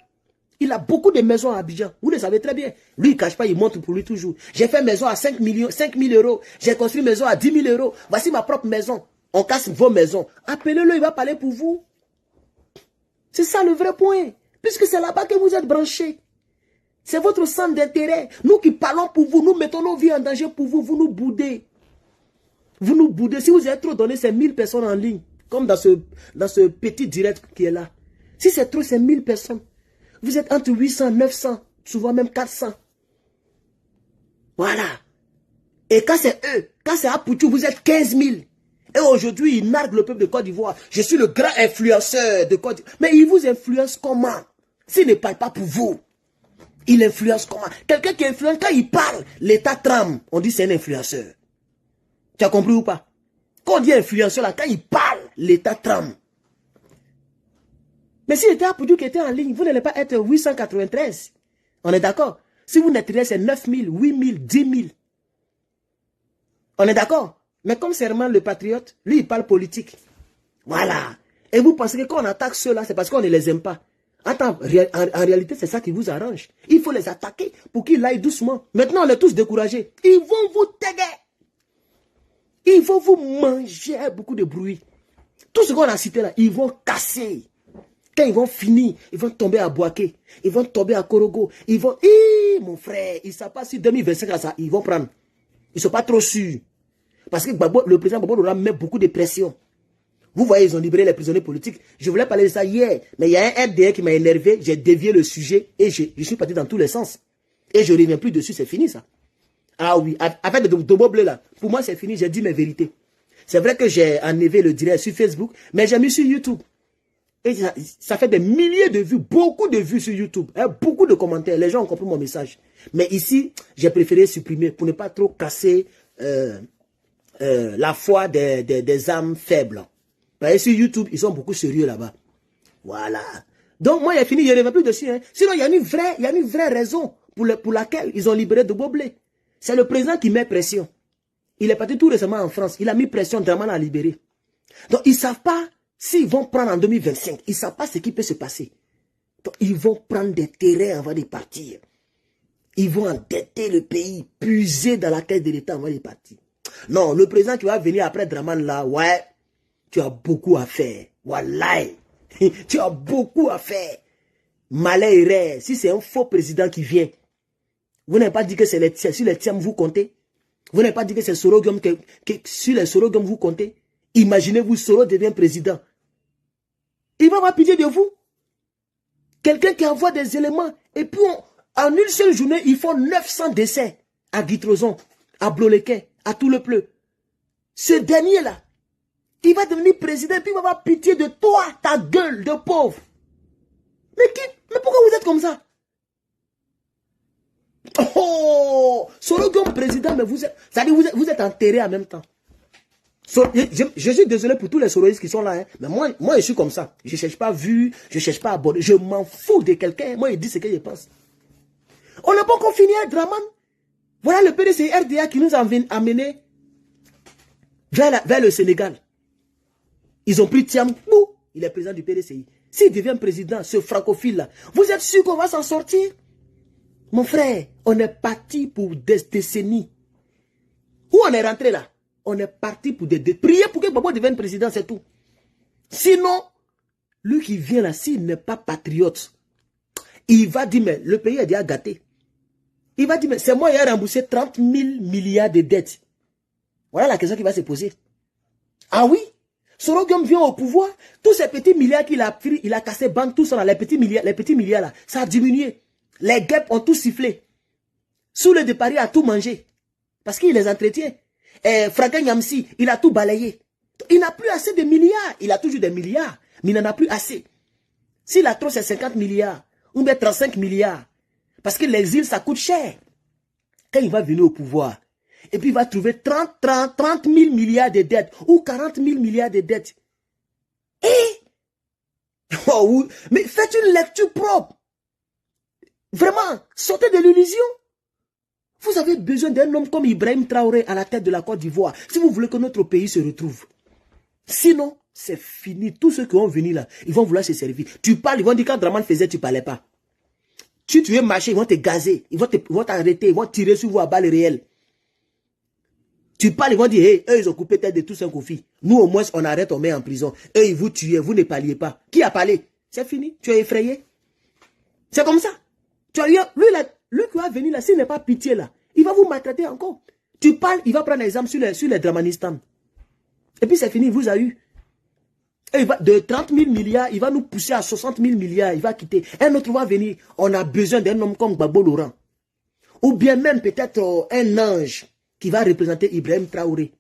Il a beaucoup de maisons à Abidjan. Vous le savez très bien. Lui, il ne cache pas, il montre pour lui toujours. J'ai fait maison à 5 000 euros. J'ai construit maison à 10 000 euros. Voici ma propre maison. On casse vos maisons. Appelez-le, il va parler pour vous. C'est ça le vrai point. Puisque c'est là-bas que vous êtes branchés. C'est votre centre d'intérêt. Nous qui parlons pour vous, nous mettons nos vies en danger pour vous. Vous nous boudez. Vous nous boudez. Si vous avez trop donné, c'est 1000 personnes en ligne. Comme dans ce petit direct qui est là. Si c'est trop, c'est 1000 personnes. Vous êtes entre 800, 900, souvent même 400. Voilà. Et quand c'est eux, quand c'est Apoutou, vous êtes 15 000. Et aujourd'hui, ils narguent le peuple de Côte d'Ivoire. Je suis le grand influenceur de Côte d'Ivoire. Mais il vous influence comment? S'il ne parle pas pour vous, il influence comment? Quelqu'un qui influence, quand il parle, l'État tremble. On dit c'est un influenceur. Tu as compris ou pas? Quand on dit influenceur, là, quand il parle, l'État tremble. Mais si l'État Apoutou qui était en ligne, vous n'allez pas être 893. On est d'accord? Si vous n'êtes rien, c'est 9 000, 8 000, 10 000. On est d'accord? Mais comme c'est vraiment le patriote, lui, il parle politique. Voilà. Et vous pensez que quand on attaque ceux-là, c'est parce qu'on ne les aime pas. Attends, en réalité, c'est ça qui vous arrange. Il faut les attaquer pour qu'ils aillent doucement. Maintenant, on est tous découragés. Ils vont vous taguer. Ils vont vous manger beaucoup de bruit. Tout ce qu'on a cité là, ils vont casser. Quand ils vont finir, ils vont tomber à Boaké. Ils vont tomber à Korogo. Ils vont... mon frère, ils ne savent pas si 2025, là, ça, ils vont prendre. Ils ne sont pas trop sûrs. Parce que le président Gbagbo Doura met beaucoup de pression. Vous voyez, ils ont libéré les prisonniers politiques. Je voulais parler de ça hier. Mais il y a un RDR qui m'a énervé. J'ai dévié le sujet et je suis parti dans tous les sens. Et je ne reviens plus dessus. C'est fini ça. Ah oui. Avec de mots bleus là. Pour moi, c'est fini. J'ai dit mes vérités. C'est vrai que j'ai enlevé le direct sur Facebook. Mais j'ai mis sur YouTube. Et ça fait des milliers de vues. Beaucoup de vues sur YouTube. Hein, beaucoup de commentaires. Les gens ont compris mon message. Mais ici, j'ai préféré supprimer pour ne pas trop casser... la foi des âmes faibles. Parce que sur YouTube, ils sont beaucoup sérieux là-bas. Voilà. Donc moi, j'ai fini, je ne reviens plus dessus. Hein. Sinon, il y a une vraie raison pour laquelle ils ont libéré de Boblé. C'est le président qui met pression. Il est parti tout récemment en France. Il a mis pression vraiment à libérer. Donc, ils ne savent pas s'ils vont prendre en 2025. Ils ne savent pas ce qui peut se passer. Donc, ils vont prendre des terrains avant de partir. Ils vont endetter le pays, puiser dans la caisse de l'État avant de partir. Non, le président qui va venir après Draman là, ouais, tu as beaucoup à faire. Wallahi, tu as beaucoup à faire. Malheur, si c'est un faux président qui vient, vous n'avez pas dit que c'est sur les tiens vous comptez. Vous n'avez pas dit que c'est Sorogum sur les Sorogum vous comptez. Imaginez-vous, Soro devient président. Il va avoir pitié de vous. Quelqu'un qui envoie des éléments, et puis en une seule journée, ils font 900 décès à Guitrozon, à Blolequet, à tout le pleu. Ce dernier-là, il va devenir président, et puis il va avoir pitié de toi, ta gueule de pauvre. Mais pourquoi vous êtes comme ça? Oh, Sorogom président, mais vous êtes enterré en même temps. Je suis désolé pour tous les soroistes qui sont là, hein, mais moi je suis comme ça. Je ne cherche pas vue, je ne cherche pas à aborder. Je m'en fous de quelqu'un. Moi, il dit ce que je pense. On n'a pas encore fini à Draman. Voilà le PDCI RDA qui nous a amené vers le Sénégal. Ils ont pris Tiambou, il est président du PDCI. S'il devient président, ce francophile-là, vous êtes sûr qu'on va s'en sortir? Mon frère, on est parti pour des décennies. Où on est rentré là? On est parti pour prier pour que Babo devienne président, c'est tout. Sinon, lui qui vient là, s'il n'est pas patriote, il va dire, mais le pays est déjà gâté. Il va dire, mais c'est moi qui ai remboursé 30 000 milliards de dettes. Voilà la question qui va se poser. Ah oui? Sorogum vient au pouvoir, tous ces petits milliards qu'il a pris, il a cassé banque, tout ça, là, les petits milliards là, ça a diminué. Les guêpes ont tout sifflé. Sous le départ, il a tout mangé. Parce qu'il les entretient. Et Franklin Yamsi, il a tout balayé. Il n'a plus assez de milliards. Il a toujours des milliards, mais il n'en a plus assez. S'il a trop, c'est 50 milliards. Ou bien 35 milliards. Parce que l'exil, ça coûte cher. Quand il va venir au pouvoir, et puis il va trouver 30 000 milliards de dettes, ou 40 000 milliards de dettes. Oh, mais faites une lecture propre. Vraiment, sortez de l'illusion. Vous avez besoin d'un homme comme Ibrahim Traoré à la tête de la Côte d'Ivoire, si vous voulez que notre pays se retrouve. Sinon, c'est fini. Tous ceux qui vont venir là, ils vont vouloir se servir. Tu parles, ils vont dire quand Draman faisait, tu ne parlais pas. Si tu veux marcher, ils vont te gazer, ils vont t'arrêter, ils vont tirer sur vous à balles réelles. Tu parles, ils vont dire, hey, eux, ils ont coupé tête de tous un conflit. Nous, au moins, on arrête, on met en prison. Eux, ils vous tuent, vous ne parliez pas. Qui a parlé? C'est fini. Tu es effrayé. C'est comme ça. Lui qui va venir là, s'il n'est pas pitié là, il va vous maltraiter encore. Tu parles, il va prendre l'exemple sur les Dramanistan. Et puis c'est fini, il vous a eu. Et il va, de 30 000 milliards, il va nous pousser à 60 000 milliards, il va quitter. Un autre va venir, on a besoin d'un homme comme Babo Laurent. Ou bien même peut-être un ange qui va représenter Ibrahim Traoré.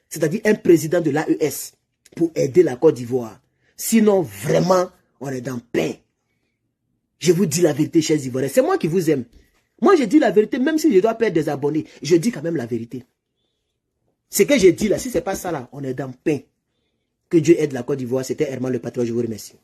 C'est-à-dire un président de l'AES pour aider la Côte d'Ivoire. Sinon, vraiment, on est dans pain. Je vous dis la vérité, chers Ivoiriens. C'est moi qui vous aime. Moi, je dis la vérité, même si je dois perdre des abonnés. Je dis quand même la vérité. Ce que je dis là, si ce n'est pas ça là, on est dans pain. Que Dieu aide la Côte d'Ivoire. C'était Herman le Patron. Je vous remercie.